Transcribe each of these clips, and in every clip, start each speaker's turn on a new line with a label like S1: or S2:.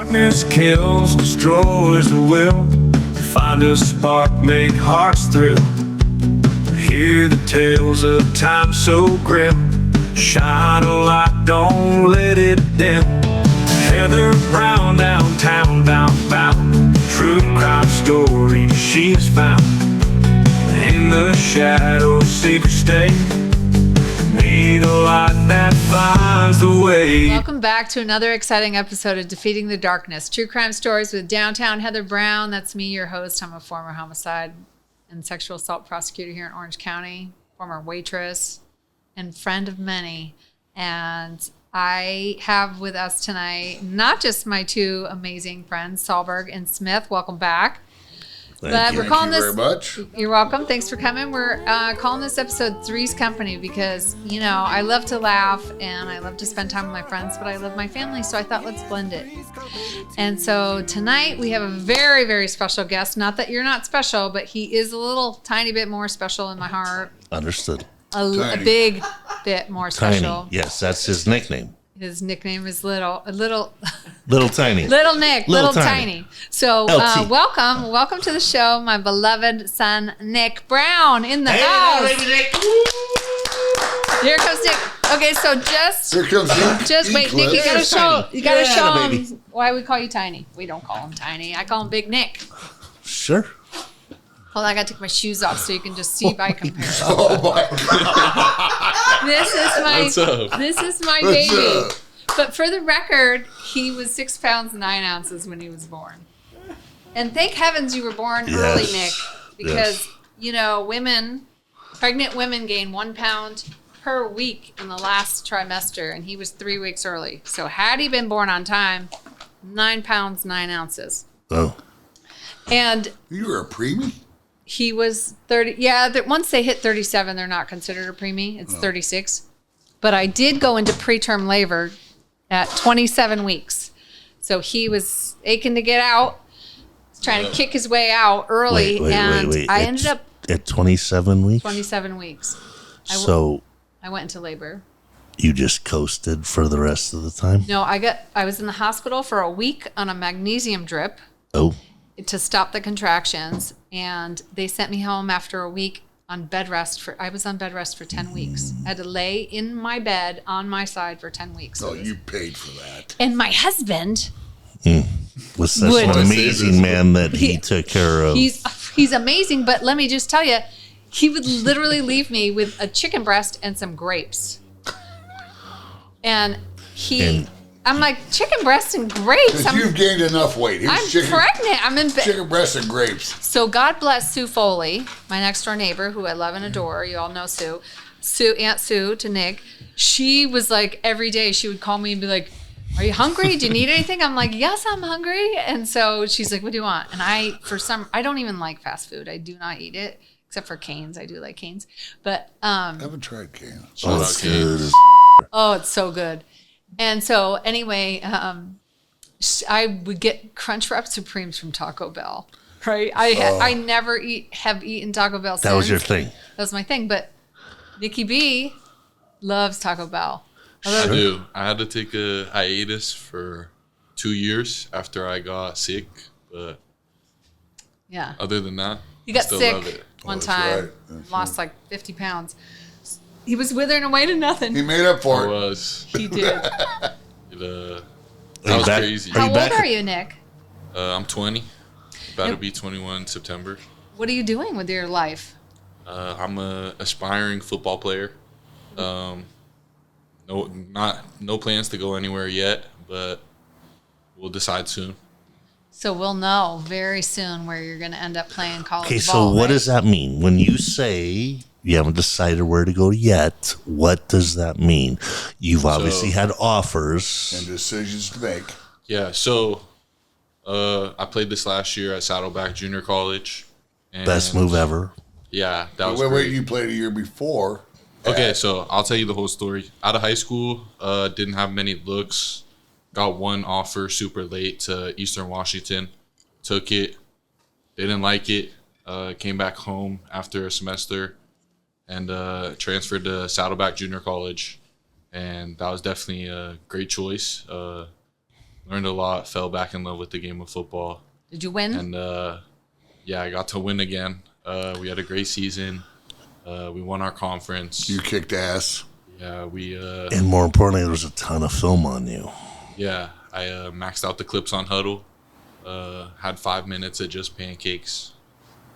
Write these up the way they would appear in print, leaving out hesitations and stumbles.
S1: Darkness kills, destroys the will. Find a spark, make hearts thrill. Hear the tales of time so grim. Shine a light, don't let it dim. Heather Brown downtown, bound. True crime story she's found. In the shadows, secret stay. Need a light that finds the way.
S2: Welcome back to another exciting episode of Defeating the Darkness. True crime stories with downtown Heather Brown. That's me, your host. I'm a former homicide and sexual assault prosecutor here in Orange County, former waitress and friend of many. And I have with us tonight not just my two amazing friends, Salberg and Smith. Welcome back.
S3: Thank you very much.
S2: You're welcome. Thanks for coming. We're calling this episode Three's Company because, you know, I love to laugh and I love to spend time with my friends, but I love my family, so I thought let's blend it. And so tonight we have a very, very special guest. Not that you're not special, but he is a little tiny bit more special in my heart.
S4: Understood.
S2: A big bit more special.
S4: Tiny. Yes, that's his nickname.
S2: His nickname is Little
S4: Tiny.
S2: Little Nick, Little Tiny. So welcome to the show, my beloved son, Nick Brown in the house.
S4: Baby Nick.
S2: Here comes Nick. Okay, so
S3: Here comes Nick.
S2: just wait, Nick, you gotta show
S4: baby.
S2: him why we call you Tiny. We don't call him Tiny. I call him Big Nick.
S4: Sure.
S2: Hold on, I gotta take my shoes off so you can just see by comparison.
S3: Oh my God.
S2: This is my baby. But for the record, he was 6 pounds 9 ounces when he was born. And thank heavens you were born early, Nick, because you know pregnant women gain 1 pound per week in the last trimester, and he was 3 weeks early. So had he been born on time, 9 pounds 9 ounces.
S4: Oh.
S2: And
S3: You were a preemie?
S2: he was 30. Yeah, once they hit 37, they're not considered a preemie. It's 36. But I did go into preterm labor at 27 weeks. So he was aching to get out, trying to kick his way out early.
S4: Wait.
S2: I ended up
S4: at 27 weeks?
S2: 27 weeks. I went into labor.
S4: You just coasted for the rest of the time?
S2: No, I was in the hospital for a week on a magnesium drip.
S4: Oh.
S2: To stop the contractions, and they sent me home after a week on bed rest. I was on bed rest for 10 weeks. I had to lay in my bed on my side for 10 weeks.
S3: Oh, you paid for that.
S2: And my husband
S4: was such an amazing man that he took care of.
S2: He's amazing, but let me just tell you, he would literally leave me with a chicken breast and some grapes. And I'm like, chicken breast and grapes.
S3: You've gained enough weight.
S2: I'm pregnant. I'm in bed.
S3: Chicken breast and grapes.
S2: So God bless Sue Foley, my next door neighbor, who I love and adore. You all know Sue. Aunt Sue to Nick. She was like, every day she would call me and be like, are you hungry? Do you need anything? I'm like, yes, I'm hungry. And so she's like, what do you want? And I don't even like fast food. I do not eat it, except for Cane's. I do like Cane's. But
S3: I haven't tried Cane's.
S4: Oh, that's good.
S2: Oh, it's so good. And so anyway, I would get Crunchwrap Supremes from Taco Bell, right? I never have eaten Taco Bell since.
S4: That was your thing.
S2: That was my thing. But Nikki B loves Taco Bell.
S5: I do. I had to take a hiatus for 2 years after I got sick, but
S2: yeah.
S5: Other than that,
S2: you got
S5: still
S2: sick
S5: love it.
S2: one time, lost like 50 pounds. He was withering away to nothing.
S3: He made up for it.
S2: He did.
S5: That was crazy.
S2: How old are you, Nick?
S5: I'm 20. About to be 21 in September.
S2: What are you doing with your life?
S5: I'm a aspiring football player. No plans to go anywhere yet, but we'll decide soon.
S2: So we'll know very soon where you're going to end up playing college ball.
S4: Okay, so what does that mean? When you say you haven't decided where to go yet, what does that mean? You've obviously had offers.
S3: And decisions to make.
S5: Yeah, so I played this last year at Saddleback Junior College. And
S4: Best move ever.
S5: Yeah, that was
S3: great.
S5: Wait,
S3: you played a year before.
S5: Okay, so I'll tell you the whole story. Out of high school, didn't have many looks. Got one offer super late to Eastern Washington. Took it. Didn't like it. Came back home after a semester and transferred to Saddleback Junior College. And that was definitely a great choice. learned a lot, fell back in love with the game of football.
S2: Did you win?
S5: And, I got to win again. We had a great season. We won our conference.
S3: You kicked ass.
S5: Yeah, we...
S4: And more importantly, there was a ton of film on you.
S5: Yeah, I maxed out the clips on Huddle. Had 5 minutes of just pancakes.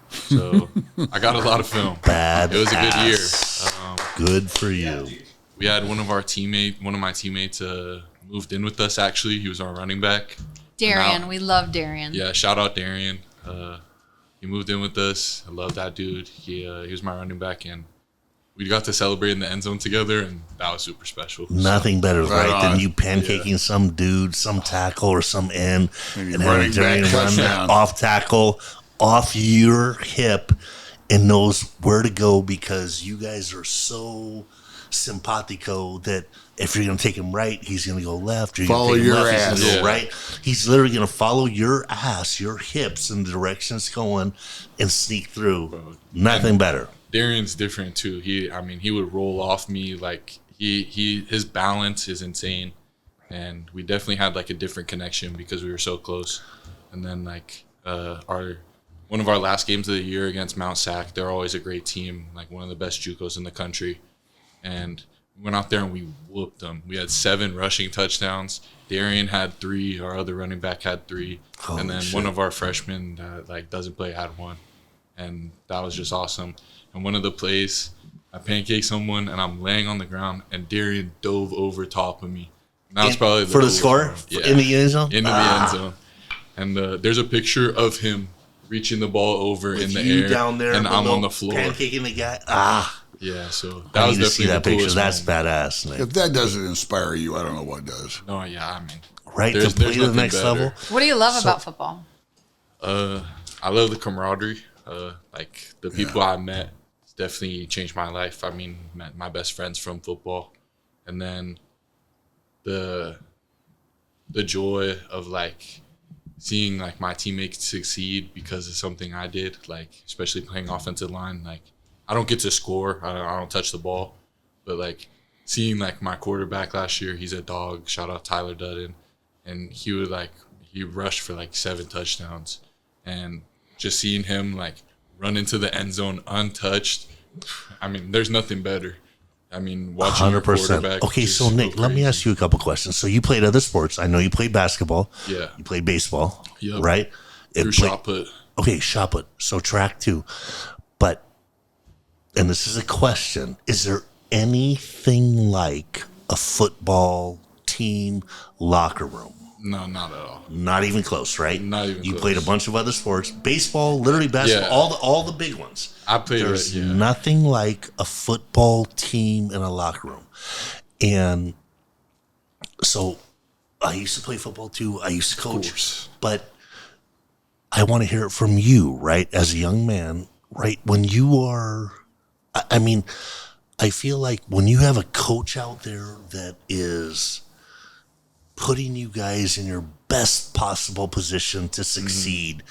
S5: So I got a lot of film.
S4: Bad.
S5: It was a good year.
S4: Good for you.
S5: We had one of my teammates moved in with us, actually. He was our running back.
S2: Darian. We love Darian.
S5: Yeah, shout out Darian. He moved in with us. I love that dude. He was my running back, and we got to celebrate in the end zone together, and that was super special.
S4: Nothing better,
S3: Right
S4: right, than
S3: on.
S4: you pancaking some dude, some tackle, or some end,
S3: And
S4: and
S3: running
S4: having
S3: back
S4: Darian run
S3: touchdown.
S4: that off tackle off your hip and knows where to go because you guys are so simpatico that if you're going to take him right, he's going to go left. You're
S3: Follow
S4: gonna take him
S3: your
S4: left,
S3: ass.
S4: He's going to
S5: Yeah.
S4: go right. He's literally going to follow your ass, your hips, in the direction it's going and sneak through. Nothing better.
S5: Darian's different too. He would roll off me like his balance is insane, and we definitely had like a different connection because we were so close. And then like one of our last games of the year against Mount Sac, they're always a great team, like one of the best JUCOs in the country, and we went out there and we whooped them. We had 7 rushing touchdowns. Darian had 3. Our other running back had 3,
S4: Holy
S5: and then
S4: shit.
S5: one of our freshmen that like doesn't play had 1, and that was just awesome. And one of the plays, I pancake someone and I'm laying on the ground, and Darian dove over top of me. And that was probably
S4: For the
S5: coolest
S4: score?
S5: moment. Yeah,
S4: In the end zone?
S5: into the end zone. And there's a picture of him reaching the ball over in the
S4: you
S5: air,
S4: down there
S5: and I'm
S4: below
S5: on the floor.
S4: pancaking the guy.
S5: Yeah, so
S4: I
S5: that was
S4: need to see
S5: definitely
S4: that
S5: the
S4: picture.
S5: coolest
S4: That's
S5: moment.
S4: badass, Nick.
S3: If that doesn't inspire you, I don't know what does.
S5: No, yeah, I mean,
S4: Right
S5: there's-
S4: to play
S5: there's
S4: to the
S5: nothing
S4: next
S5: better.
S4: level.
S2: What do you love about football?
S5: I love the camaraderie. Like the people I met definitely changed my life. I mean, met my best friends from football, and then the joy of like seeing like my teammates succeed because of something I did. Like especially playing offensive line. Like I don't get to score. I don't touch the ball, but like seeing like my quarterback last year, he's a dog. Shout out Tyler Dutton, and he rushed for like 7 touchdowns. And just seeing him like run into the end zone untouched, I mean, there's nothing better. I mean, watching your
S4: 100%.
S5: quarterback.
S4: Okay,
S5: just
S4: so Nick,
S5: go
S4: let me
S5: crazy.
S4: ask you a couple questions. So you played other sports. I know you played basketball.
S5: Yeah.
S4: You played baseball.
S5: Yep.
S4: Right?
S5: Through shot put.
S4: Okay, shot put. So track too. But, and this is a question, is there anything like a football team locker room?
S5: No, not at all.
S4: Not even close, right?
S5: Not even
S4: You
S5: close.
S4: played a bunch of other sports, baseball, literally basketball,
S5: Yeah.
S4: all the big ones.
S5: I played
S4: There's
S5: it. Yeah.
S4: nothing like a football team in a locker room. And so I used to play football too. I used to coach.
S5: course.
S4: But I want to hear it from you, right? As a young man, right? When you are, I mean, I feel like when you have a coach out there that is putting you guys in your best possible position to succeed,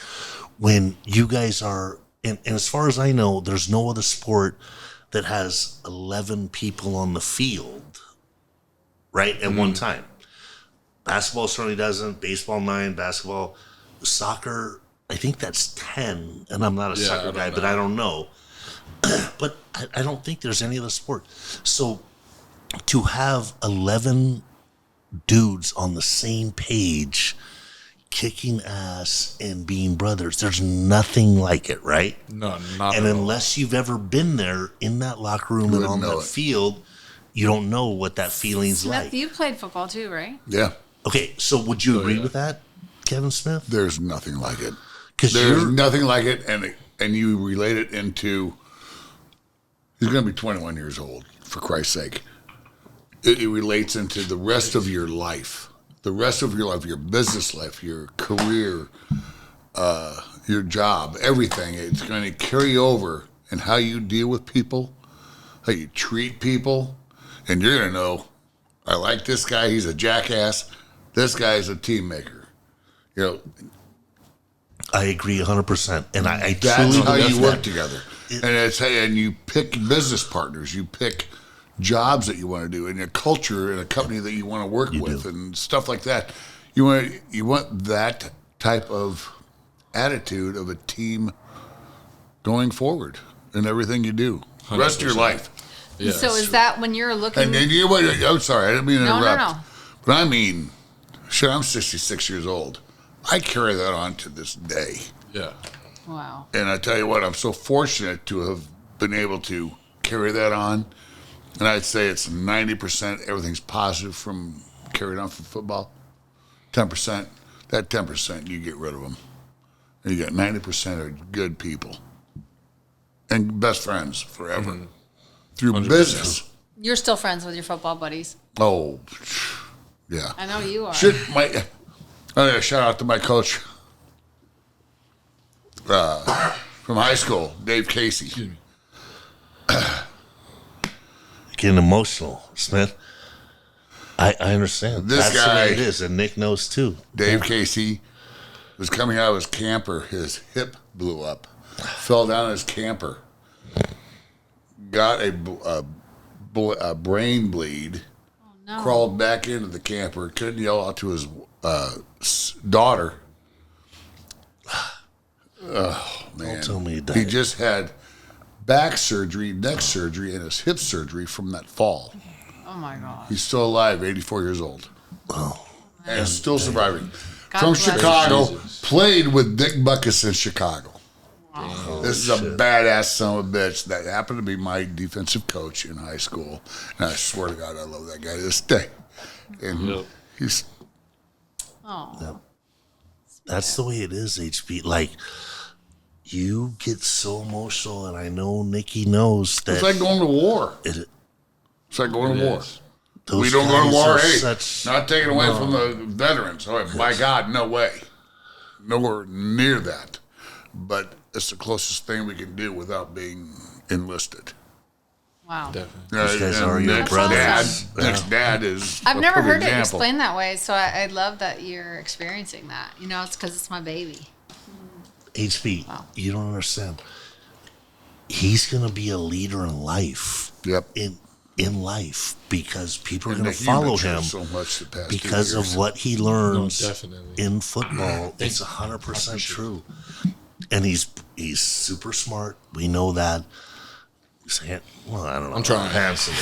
S4: when you guys are, and as far as I know, there's no other sport that has 11 people on the field, right, at one time. Basketball certainly doesn't. Baseball 9, basketball, soccer, I think that's 10. And I'm not a
S5: Yeah, I
S4: soccer
S5: don't
S4: guy, but
S5: know.
S4: I don't know. But I don't think there's any other sport. So to have 11 dudes on the same page, kicking ass and being brothers, there's nothing like it, right?
S5: No, not
S4: And
S5: at all.
S4: unless you've ever been there in that locker room and
S3: wouldn't
S4: on
S3: know
S4: that
S3: it.
S4: field, you don't know what that feeling's
S2: Smith,
S4: like.
S2: you played football too, right?
S3: Yeah,
S4: Okay, so would you agree
S5: yeah.
S4: with that, Kevin Smith?
S3: there's nothing like it.
S4: Because
S3: There's
S4: you're
S3: nothing like it, and you relate it into. He's going to be 21 years old, for Christ's sake. It relates into the rest of your life, your business life, your career, your job, everything. It's going to carry over in how you deal with people, how you treat people, and you're going to know, I like this guy, he's a jackass. This guy's a team maker. You know,
S4: I agree 100%. And I
S3: that's
S4: truly
S3: how
S4: believe
S3: you work
S4: that.
S3: together. And you pick business partners, you pick jobs that you want to do, and a culture and a company that you want to work with, and stuff like that. You want that type of attitude of a team going forward in everything you do, the rest of your
S5: 100%.
S3: life.
S5: Yeah,
S2: So
S5: that's
S2: is
S5: true.
S2: that when you're looking?
S3: And then I'm sorry, I didn't mean to
S2: No,
S3: interrupt.
S2: no.
S3: But I mean, shit, I'm 66 years old. I carry that on to this day.
S5: Yeah.
S2: Wow.
S3: And I tell you what, I'm so fortunate to have been able to carry that on. And I'd say it's 90%, everything's positive from carried on from football. 10%, that 10%, you get rid of them. And you got 90% are good people. And best friends forever. Through
S5: 100%.
S3: business.
S2: You're still friends with your football buddies.
S3: Oh, yeah.
S2: I know you are.
S3: Shout out to my coach from high school, Dave Casey.
S4: Getting emotional, Smith. I understand.
S3: This
S4: That's the
S3: guy-
S4: way it is, and Nick knows too.
S3: Dave Casey was coming out of his camper. His hip blew up. Fell down his camper. Got a brain bleed.
S2: No.
S3: Crawled back into the camper. Couldn't yell out to his daughter. Oh, man.
S4: Don't tell me he died.
S3: He just had back surgery, neck surgery, and his hip surgery from that fall.
S2: Oh my God.
S3: He's still alive, 84 years old.
S4: Oh,
S3: And still surviving.
S2: God
S3: From
S2: bless you.
S3: Chicago,
S5: Jesus.
S3: played with Dick Butkus in Chicago.
S2: Wow.
S3: This is a badass son of a bitch that happened to be my defensive coach in high school. And I swear to God, I love that guy to this day. And
S5: Yep.
S3: he's
S2: Oh.
S4: that's the way it is, HB. Like, you get so emotional, and I know Nikki knows that.
S3: it's like going to war.
S4: it,
S3: It's like going to war.
S4: those
S3: We don't go to
S4: guys
S3: war.
S4: are
S3: Hey,
S4: such-
S3: not taking away from the veterans. Oh, my God, no way. Nowhere near that. But it's the closest thing we can do without being enlisted.
S2: Wow.
S5: Definitely.
S4: Those guys are your
S3: Nick's
S4: brothers.
S3: Dad,
S4: Yeah.
S3: Nick's dad is.
S2: I've
S3: a
S2: never
S3: perfect
S2: heard it
S3: example.
S2: explained that way, so I love that you're experiencing that. You know, it's because it's my baby.
S4: HB,
S2: Wow.
S4: you don't understand. He's going to be a leader in life.
S3: Yep.
S4: In life, because people are
S3: And
S4: going to
S3: Nick, you've
S4: follow
S3: matured
S4: him
S3: so much the past 2
S4: because
S3: years.
S4: of what he learns
S5: No, definitely.
S4: in football. It's 100% true. And he's super smart. We know that. Well, I don't know.
S5: I'm trying.
S4: Handsome.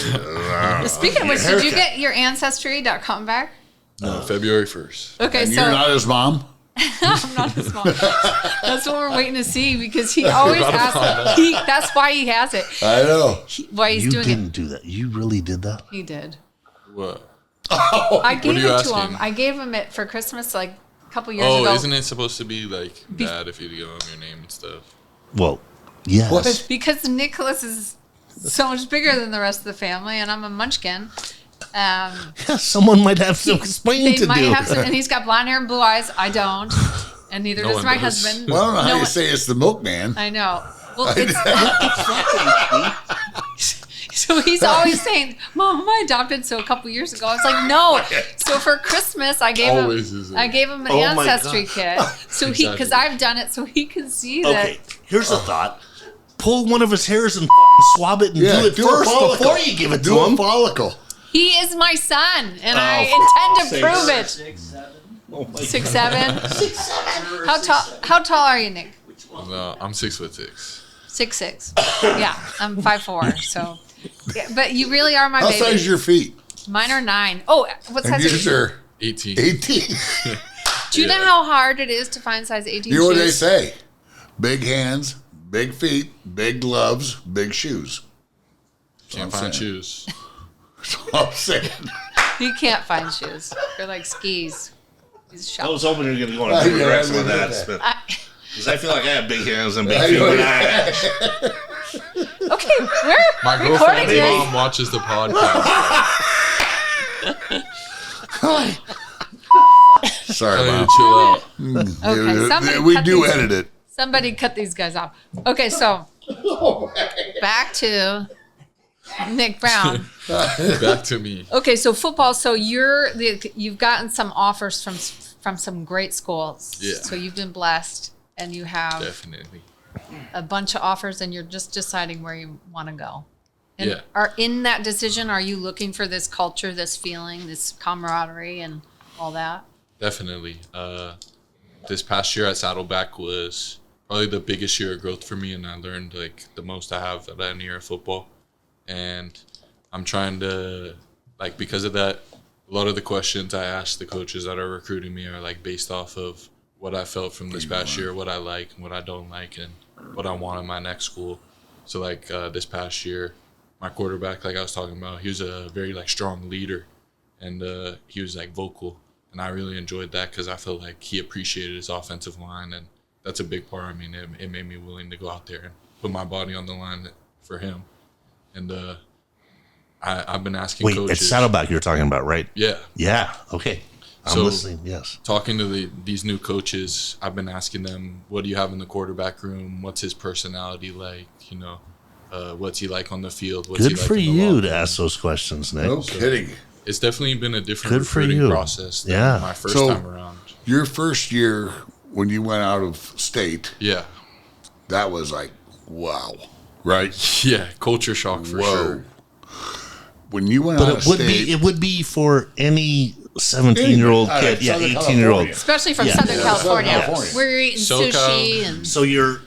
S2: Speaking of which, did you get your ancestry.com back?
S5: February 1st.
S2: Okay,
S3: And
S2: so
S3: you're not his mom?
S2: I'm not his mom. That's what we're waiting to see because he always has it. That's why he has it.
S3: I know.
S2: Why he's
S4: You
S2: doing
S4: didn't
S2: it.
S4: do that. You really did that?
S2: He did.
S5: What?
S2: I gave
S5: are
S2: it
S5: you
S2: to
S5: asking?
S2: him. I gave him it for Christmas like a couple years
S5: Oh,
S2: ago.
S5: isn't it supposed to be like bad if you give them your name and stuff?
S4: Well, yes.
S3: What?
S2: Because Nicholas is so much bigger than the rest of the family, and I'm a munchkin.
S4: Yeah, someone might have some
S2: They
S4: explaining to
S2: might
S4: do.
S2: have some, and he's got blonde hair and blue eyes. I don't, and neither
S5: No
S2: does
S5: one
S2: my
S5: does.
S2: husband.
S3: Well, I don't know how
S2: No
S3: you say it's the milkman.
S2: I know. Well, it's so he's always saying, "Mom, am I adopted?" So a couple years ago, I was like, "No." So for Christmas, I gave
S5: Always is
S2: him
S5: it.
S2: I gave him an
S4: Oh my
S2: ancestry
S4: God.
S2: kit. So he, because
S5: Exactly.
S2: I've done it, so he can see that.
S4: Okay, here's a thought. Pull one of his hairs and swab it and
S3: Yeah,
S4: do it
S3: do a
S4: first
S3: follicle.
S4: before you give it
S3: Do
S4: to
S3: a
S4: him.
S3: follicle.
S2: He is my son, and I
S4: Oh,
S2: intend to prove it. 6'7". How tall are you, Nick?
S5: No, I'm 6'6".
S2: 6'6". Yeah, I'm 5'4". So, yeah, but you really are my
S3: How
S2: baby.
S3: size is your feet?
S2: Mine are 9. Oh, what
S3: And
S2: size are
S3: yours
S2: you?
S3: are
S5: 18.
S3: 18.
S2: Do you know how hard it is to find size 18
S3: You know what they
S2: shoes?
S3: say? Big hands, big feet, big gloves, big shoes.
S5: Can't
S3: I'm
S5: find
S3: saying.
S5: shoes.
S3: That's all I'm saying.
S2: You can't find shoes. They're like skis. He's
S4: I
S2: shop.
S4: was hoping you were going to go in a
S3: I
S4: different
S3: know,
S4: direction
S3: I
S4: with
S3: knew
S4: that.
S3: that.
S4: Smith.
S2: I-
S4: Because I feel like I have big hands and big
S3: I
S4: feet.
S3: know,
S4: but
S3: yeah.
S2: Okay, we're
S5: My
S2: recording
S5: girlfriend's
S2: this.
S5: mom watches the podcast.
S3: Sorry,
S5: I need
S3: Mom.
S5: to chill out.
S2: Okay, somebody
S3: We
S2: cut
S3: do
S2: these-
S3: edit it.
S2: Somebody cut these guys off. Okay, so back to Nick Brown.
S5: Back to me.
S2: Okay, so football. So you've gotten some offers from some great schools.
S5: Yeah.
S2: So you've been blessed, and you have
S5: Definitely.
S2: a bunch of offers, and you're just deciding where you want to go. And
S5: Yeah.
S2: are in that decision, are you looking for this culture, this feeling, this camaraderie, and all that?
S5: Definitely. This past year at Saddleback was probably the biggest year of growth for me, and I learned like the most I have at any year of football. And I'm trying to, like, because of that, a lot of the questions I ask the coaches that are recruiting me are like based off of what I felt from this past year, what I like and what I don't like, and what I want in my next school. So like this past year, my quarterback, like I was talking about, he was a very like strong leader, and he was like vocal, and I really enjoyed that because I felt like he appreciated his offensive line, and that's a big part. I mean, it made me willing to go out there and put my body on the line for him. And I've been asking
S4: Wait,
S5: coaches.
S4: it's Saddleback you're talking about, right?
S5: Yeah.
S4: Yeah. Okay. I'm listening. Yes.
S5: Talking to these new coaches, I've been asking them, what do you have in the quarterback room? What's his personality like? You know, what's he like on the field? What's he
S4: Good
S5: like
S4: for
S5: in the
S4: you
S5: locker
S4: to
S5: room?
S4: ask those questions, Nick.
S3: No kidding.
S5: It's definitely been a different
S4: Good for
S5: recruiting
S4: you.
S5: process than
S4: Yeah.
S5: my first
S3: So-
S5: time around.
S3: Your first year when you went out of state,
S5: Yeah.
S3: that was like, wow, right?
S5: Yeah. Culture shock for sure.
S3: When you went
S4: But
S3: out of
S4: it would be for any 17-year-old
S3: Anybody.
S4: kid, yeah,
S3: Southern
S4: 18-year-old.
S3: California.
S2: Especially from
S4: Yeah.
S2: Southern
S4: Yeah.
S2: California,
S3: Southern California.
S2: where you're eating
S5: SoCal.
S2: sushi and
S4: So you're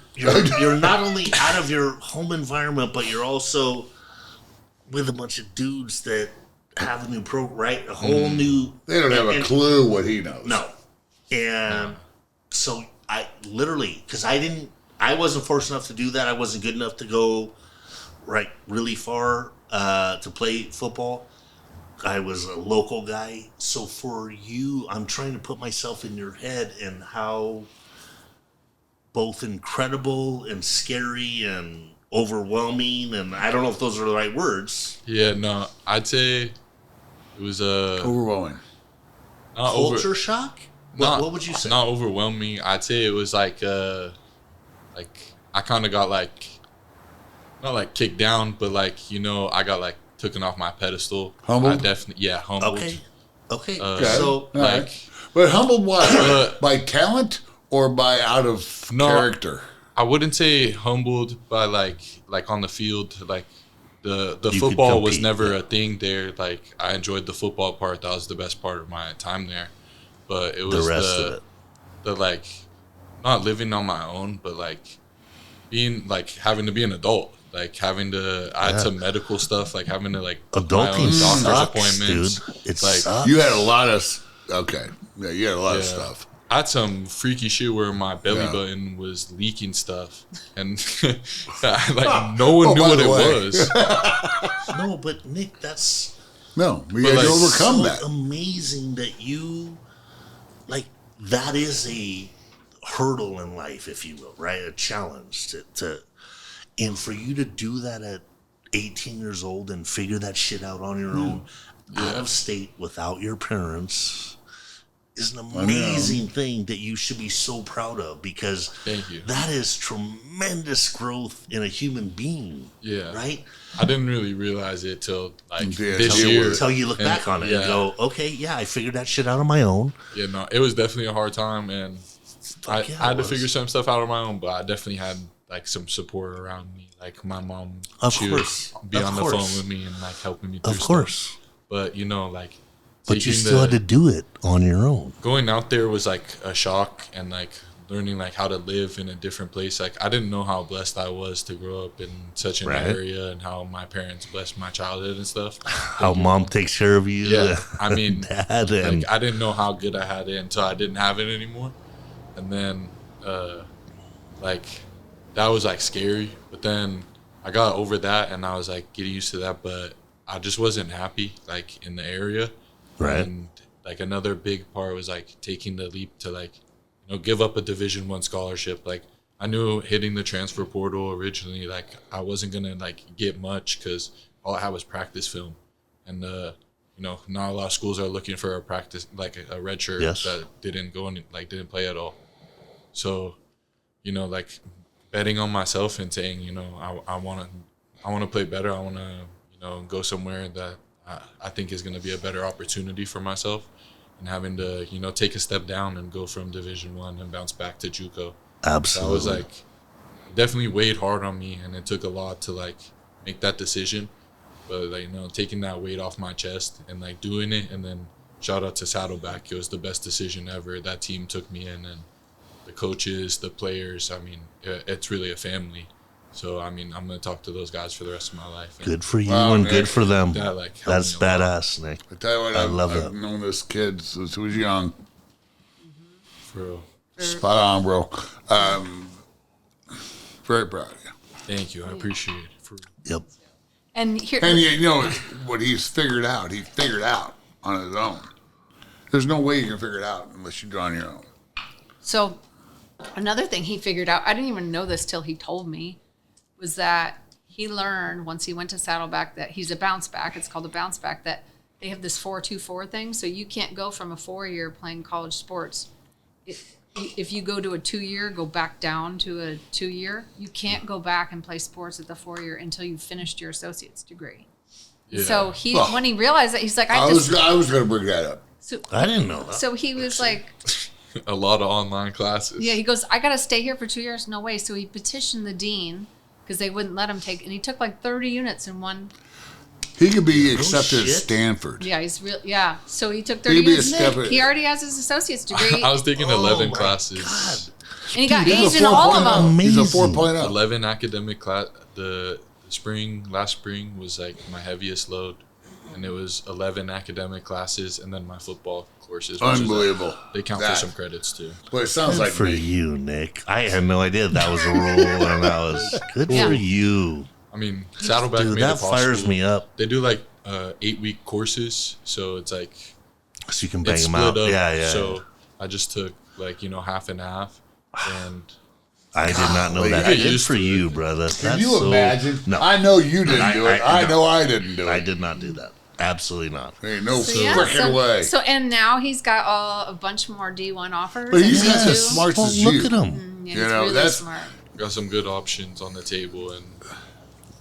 S4: not only out of your home environment, but you're also with a bunch of dudes that have a new right? A whole new.
S3: They don't have a
S4: and-
S3: clue what he knows.
S4: No, and so I literally because I wasn't fortunate enough to do that. I wasn't good enough to go really far to play football. I was a local guy. So for you, I'm trying to put myself in your head and how both incredible and scary and overwhelming, and I don't know if those are the right words.
S5: Yeah. No, I'd say it was
S3: Overwhelming.
S5: not
S4: Culture shock? What would you say?
S5: Not overwhelming. I'd say it was like I kind of got like, not like kicked down, but like, you know, I got like taken off my pedestal.
S3: Humbled?
S5: I definitely, yeah, humbled.
S4: Okay.
S3: Okay.
S4: So
S3: All right.
S5: Like,
S3: But humbled what? By talent or by out of
S5: No.
S3: character?
S5: I wouldn't say humbled by like on the field, like the
S4: could
S5: football was
S4: compete,
S5: never
S4: yeah.
S5: a thing there. Like I enjoyed the football part. That was the best part of my time there. But it
S4: the
S5: was
S4: rest of it.
S5: the like not living on my own, but like being like having to be an adult, like having to I had some medical stuff, like having to like book my own
S4: Adulting
S5: doctor's
S4: sucks,
S5: appointments.
S4: dude. It
S5: Like,
S4: sucks.
S3: You had a lot of. Okay. Yeah, you had a lot of
S5: Yeah.
S3: stuff.
S5: I had some freaky shit where my belly
S3: Yeah.
S5: button was leaking stuff, and like no one knew
S3: by
S5: what
S3: the
S5: it
S3: way.
S5: was.
S4: No, but Nick, that's
S3: No, we
S5: But
S3: had to
S5: like,
S3: overcome
S4: so
S3: that.
S4: amazing that you that is a hurdle in life, if you will, right? A challenge to and for you to do that at 18 years old and figure that shit out on your own out of state without your parents is an amazing thing that you should be so proud of, because
S5: Thank you.
S4: that is tremendous growth in a human being.
S5: Yeah.
S4: Right?
S5: I didn't really realize it till like
S3: Yeah,
S5: this
S3: till
S5: year.
S4: Until you look
S5: And,
S4: back on it and
S5: yeah.
S4: go, okay, yeah, I figured that shit out on my own.
S5: Yeah, no, it was definitely a hard time, and I
S4: yeah,
S5: had
S4: it
S5: to
S4: was.
S5: figure some stuff out on my own. But I definitely had like some support around me, like my mom.
S4: Of
S5: she would
S4: course.
S5: be
S4: Of
S5: on the
S4: course.
S5: phone with me and like helping me through
S4: Of
S5: stuff.
S4: course.
S5: But you know, like
S4: But you
S5: taking
S4: still had to do it on your own.
S5: going out there was like a shock, and like learning like how to live in a different place. Like I didn't know how blessed I was to grow up in such an
S4: Right.
S5: area, and how my parents blessed my childhood and stuff.
S4: How mom takes care of you.
S5: Yeah, I mean,
S4: Dad and
S5: like I didn't know how good I had it until I didn't have it anymore, and then like that was like scary. But then I got over that, and I was like getting used to that. But I just wasn't happy like in the area.
S4: Right.
S5: And like another big part was like taking the leap to like, you know, give up a Division I scholarship. Like I knew hitting the transfer portal originally, like I wasn't gonna like get much because all I had was practice film, and you know, not a lot of schools are looking for a practice like a red shirt
S4: Yes.
S5: that didn't go in, like didn't play at all. So, you know, like betting on myself and saying, you know, I want to play better. I want to, you know, go somewhere that I think is going to be a better opportunity for myself, and having to, you know, take a step down and go from Division I and bounce back to JUCO.
S4: absolutely.
S5: That was like definitely weighed hard on me, and it took a lot to like make that decision. But like, you know, taking that weight off my chest and like doing it, and then shout out to Saddleback. It was the best decision ever. That team took me in, and the coaches, the players. I mean, it's really a family. So I mean, I'm gonna talk to those guys for the rest of my life. And
S4: Good for you
S3: Wow,
S4: and
S3: Nick.
S4: good for them.
S5: that like helped
S4: That's
S5: me a lot.
S4: badass, Nick.
S3: I tell you what,
S4: I love
S3: I've
S4: that.
S3: known this kid since he was young.
S5: For real.
S3: Spot on, bro. Very proud of you.
S5: Thank you. I appreciate it. For real.
S4: Yep.
S2: And here,
S3: And you know what he figured out on his own. There's no way you can figure it out unless you do it on your own.
S2: so another thing he figured out, I didn't even know this till he told me, was that he learned once he went to Saddleback that he's a bounce back. It's called a bounce back, that they have this 4-2-4 thing. So you can't go from a 4-year playing college sports. If you go to a 2-year, go back down to a 2-year. You can't go back and play sports at the 4-year until you've finished your associate's degree.
S5: Yeah.
S2: So
S3: Well,
S2: when he realized that, he's like,
S3: I was going to bring that up.
S2: So,
S4: I didn't know that.
S2: so he was like,
S5: A lot of online classes.
S2: yeah, he goes, I got to stay here for 2 years. No way. So he petitioned the dean because they wouldn't let him take, and he took like 30 units in one.
S3: He could be accepted
S4: shit.
S3: at Stanford.
S2: Yeah, he's real. Yeah. So he took 30
S3: He'd be a
S2: units.
S3: step-
S2: He already has his associate's degree.
S5: I was taking 11
S4: my
S5: classes.
S2: And he got
S3: He's
S2: A's
S3: a
S2: in all of
S3: 4.0.
S2: them.
S3: He's a
S4: Amazing.
S3: 4.0.
S5: 11 academic class. The last spring was like my heaviest load, and it was 11 academic classes, and then my football courses. which is, like,
S3: Unbelievable.
S5: they count
S3: That-
S5: for some credits too.
S3: Well, it sounds
S4: Good
S3: like
S4: for
S3: me.
S4: you, Nick. I had no idea that was a rule, and that was good
S2: Yeah.
S4: for you.
S5: I mean, Saddleback
S4: Dude,
S5: made
S4: that
S5: it possible.
S4: fires me up.
S5: They do like 8-week courses, so it's like
S4: So you can bang
S5: it's
S4: them
S5: split
S4: out.
S5: up.
S4: Yeah.
S5: So I just took like half and half, and
S4: I did not know
S3: Golly.
S4: that.
S5: You get
S4: Good
S5: used
S4: for
S5: to it.
S4: you, brother. That's
S3: Can you
S4: so,
S3: imagine?
S4: No,
S3: I know you didn't do it. I
S4: no.
S3: know I didn't do it.
S4: I did not do that. Absolutely not.
S3: Ain't no
S2: So, yeah,
S3: freaking way.
S2: so and now he's got a bunch more D1 offers.
S3: But he's
S2: and
S3: just
S2: too.
S3: as smart
S4: Well,
S3: as
S4: look
S3: you.
S4: at him.
S2: Yeah,
S3: You
S2: he's
S3: know,
S2: really
S3: that's-
S2: smart.
S5: got some good options on the table. And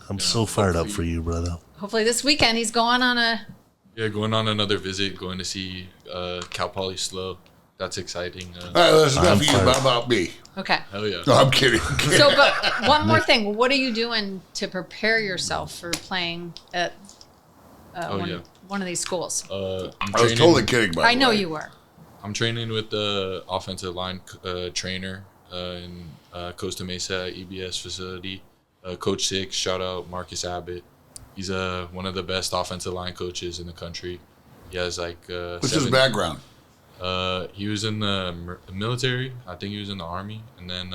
S4: I'm so fired up for you, brother.
S2: Hopefully this weekend he's going on a.
S5: yeah, going on another visit, going to see Cal Poly Slow. That's exciting.
S3: All right, that's enough
S4: I'm
S3: of you
S4: fired.
S3: about me.
S2: Okay.
S5: Hell yeah.
S3: No, I'm kidding.
S2: So, but one more thing. What are you doing to prepare yourself for playing at one of these schools?
S5: I'm
S3: I was
S5: training-
S3: totally kidding, by
S2: I
S3: the
S2: know
S3: way.
S2: you were.
S5: I'm training with the offensive line trainer in Costa Mesa EBS facility. Coach Six, shout out Marcus Abbott. He's one of the best offensive line coaches in the country. He has like
S3: What's his background?
S5: he was in the military. I think he was in the army, and then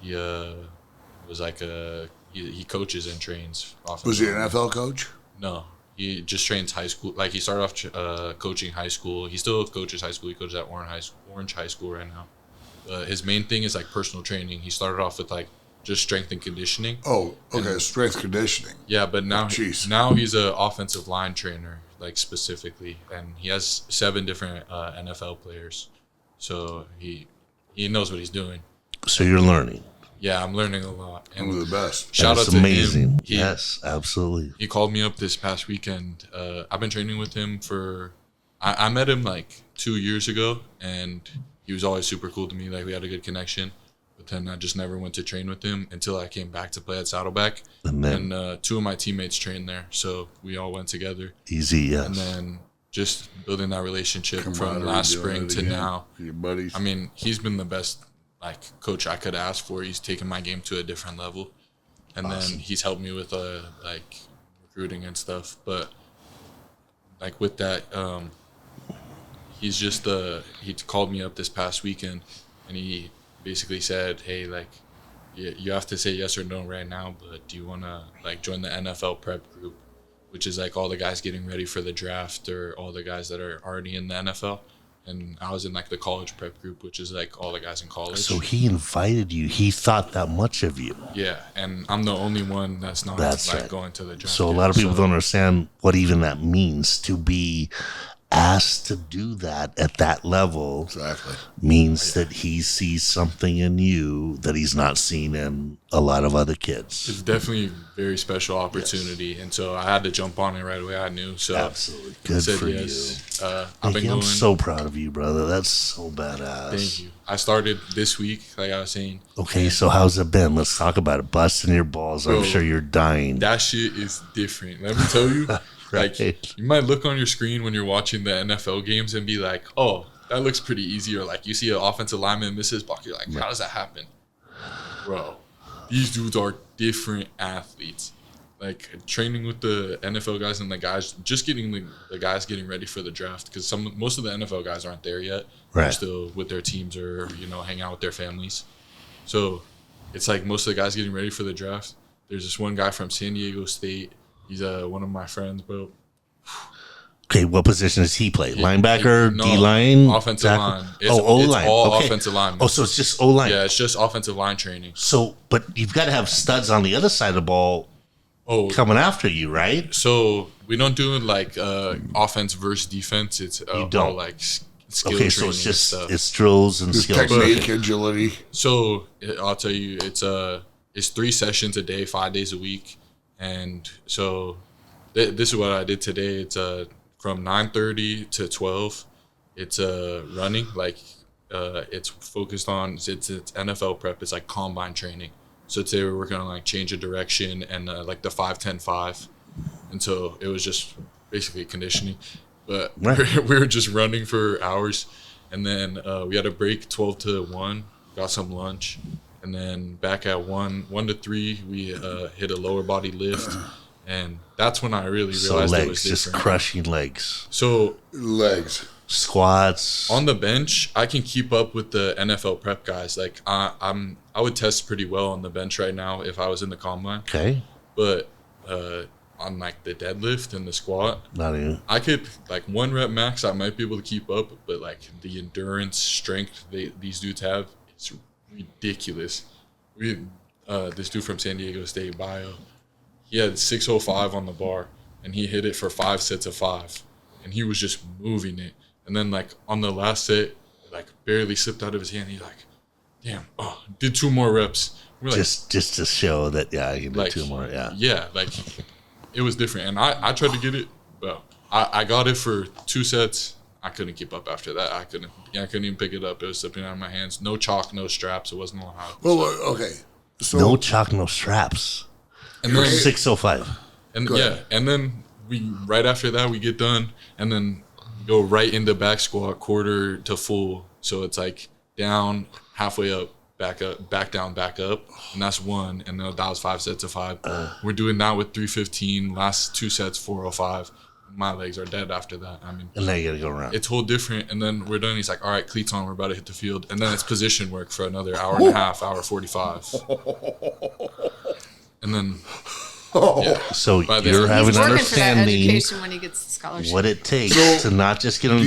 S5: he was like he coaches and trains.
S3: Was he an
S5: line.
S3: NFL coach?
S5: No, he just trains high school. Like he started off coaching high school. He still coaches high school. He coaches at Orange High School right now. His main thing is like personal training. He started off with like just strength and conditioning.
S3: Oh, okay, strength conditioning.
S5: Yeah, but now
S3: Jeez.
S5: now he's an offensive line trainer, like specifically, and he has 7 different NFL players. So he knows what he's doing.
S4: So you're learning.
S5: Yeah, I'm learning a lot.
S3: One of the best.
S5: Shout
S4: That's
S5: out to
S4: amazing.
S5: him.
S4: Yes, absolutely.
S5: He called me up this past weekend. I've been training with him for. I met him like 2 years ago, and he was always super cool to me. Like we had a good connection. But then I just never went to train with him until I came back to play at Saddleback.
S4: And then
S5: And 2 of my teammates trained there, so we all went together.
S4: easy,
S5: And
S4: yes.
S5: then just building that relationship from
S3: Camaraderie,
S5: last
S3: doing
S5: spring
S3: it
S5: to
S3: again.
S5: now.
S3: Your buddies.
S5: I mean, he's been the best like coach I could ask for. He's taken my game to a different level, and then he's helped me with like recruiting and stuff. But like with that, he's just he called me up this past weekend, and he basically said, "Hey, like you have to say yes or no right now, but do you want to like join the NFL prep group?" Which is like all the guys getting ready for the draft or all the guys that are already in the NFL. And I was in like the college prep group, which is like all the guys in college.
S4: So he invited you. He thought that much of you.
S5: Yeah, and I'm the only one that's not
S4: That's
S5: like
S4: right.
S5: going to the draft.
S4: So a
S5: yet.
S4: lot of people
S5: So,
S4: don't understand what even that means. To be asked to do that at that level
S3: exactly.
S4: means that he sees something in you that he's not seen in a lot of other kids.
S5: It's definitely a very special opportunity, and so I had to jump on it right away. I knew, so
S4: Absolutely.
S5: I
S4: Good
S5: said
S4: for
S5: yes.
S4: you.
S5: I've been
S4: Nicky,
S5: going.
S4: I'm so proud of you, brother. That's so badass.
S5: Thank you. I started this week, like I was saying.
S4: Okay, so how's it been? Let's talk about it. Busting your balls. I'm
S5: Bro,
S4: sure you're dying.
S5: That shit is different. Let me tell you, Like,
S4: Right.
S5: you might look on your screen when you're watching the NFL games and be like, oh, that looks pretty easy. Or like you see an offensive lineman miss his block. You're like, how does that happen? Bro, these dudes are different athletes. Like training with the NFL guys and the guys, just getting the guys getting ready for the draft, because most of the NFL guys aren't there yet.
S4: Right.
S5: They're still with their teams or hang out with their families. So it's like most of the guys getting ready for the draft. There's this one guy from San Diego State. He's one of my friends, bro.
S4: Okay, what position does he play? Linebacker,
S5: No,
S4: D-line?
S5: offensive line. It's
S4: O-line.
S5: all
S4: Okay.
S5: offensive line.
S4: Oh, so it's just O-line.
S5: Yeah, it's just offensive line training.
S4: So, but you've got to have studs on the other side of the ball
S5: Oh,
S4: coming after you, right?
S5: so we don't do it like offense versus defense. It's
S4: don't.
S5: all like skill
S4: Okay,
S5: training
S4: so it's just
S5: and stuff.
S4: it's drills and
S3: Just
S4: skills.
S3: technique, agility.
S5: So I'll tell you, it's 3 sessions a day, 5 days a week, and so this is what I did today. It's from 9:30 to 12. It's running, like it's focused on it's NFL prep. It's like combine training. So today we're working on like change of direction and like the 5-10-5, and so it was just basically conditioning. But
S4: Right.
S5: we were just running for hours, and then we had a break 12 to 1, got some lunch, and then back at 1 to 3 we hit a lower body lift, and that's when I really
S4: So
S5: realized it was
S4: legs, just
S5: different.
S4: crushing legs.
S5: So
S3: Legs.
S4: Squats.
S5: on the bench, I can keep up with the NFL prep guys. Like I would test pretty well on the bench right now if I was in the combine.
S4: Okay.
S5: But on like the deadlift and the squat,
S4: Not even.
S5: I could like 1 rep max. I might be able to keep up, but like the endurance, strength these dudes have, it's ridiculous. This dude from San Diego State, Bio, he had 605 on the bar, and he hit it for 5 sets of 5, and he was just moving it. And then like on the last set, like barely slipped out of his hand. He's like, "Damn, did 2 more reps." We're like,
S4: Just to show that, yeah, you can do
S5: like
S4: 2 more, yeah.
S5: yeah, like it was different. And I tried to get it, but I got it for 2 sets. I couldn't keep up after that. I couldn't even pick it up. It was slipping out of my hands. No chalk, no straps. It wasn't allowed.
S3: Well, okay. So
S4: No chalk, no straps.
S5: And then
S4: 605.
S5: and
S3: Go
S5: yeah,
S3: ahead.
S5: and then we right after that we get done, and then go right into back squat, quarter to full. So it's like down, halfway up, back down, back up, and that's 1. And then that was 5 sets of 5. We're doing that with 315. Last 2 sets 405. My legs are dead after that. I mean,
S4: And now you got to go around.
S5: it's whole different. And then we're done. He's like, all right, cleats on. We're about to hit the field. And then it's position work for another hour and a half, hour 45. And then, yeah.
S4: So
S5: By the
S4: you're
S5: end-
S4: having
S2: He's
S4: an
S2: working for that
S4: understanding
S2: education when he gets the scholarship.
S4: what it takes
S3: So,
S4: to not just get them.
S3: have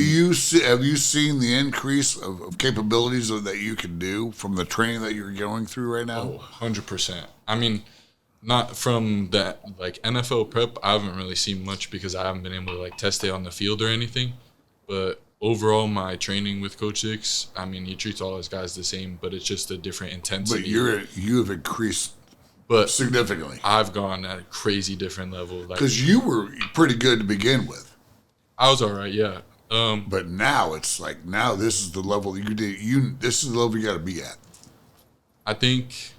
S3: you seen the increase of capabilities that you can do from the training that you're going through right now?
S5: 100%. I mean, not from that like NFL prep. I haven't really seen much because I haven't been able to like test it on the field or anything. But overall, my training with Coach Six, I mean, he treats all his guys the same, but it's just a different intensity.
S3: But you have increased
S5: But
S3: significantly
S5: I've gone at a crazy different level. Like
S3: because you were pretty good to begin with.
S5: I was all right, yeah.
S3: But now it's like this is the level this is the level you got to be at.
S5: I think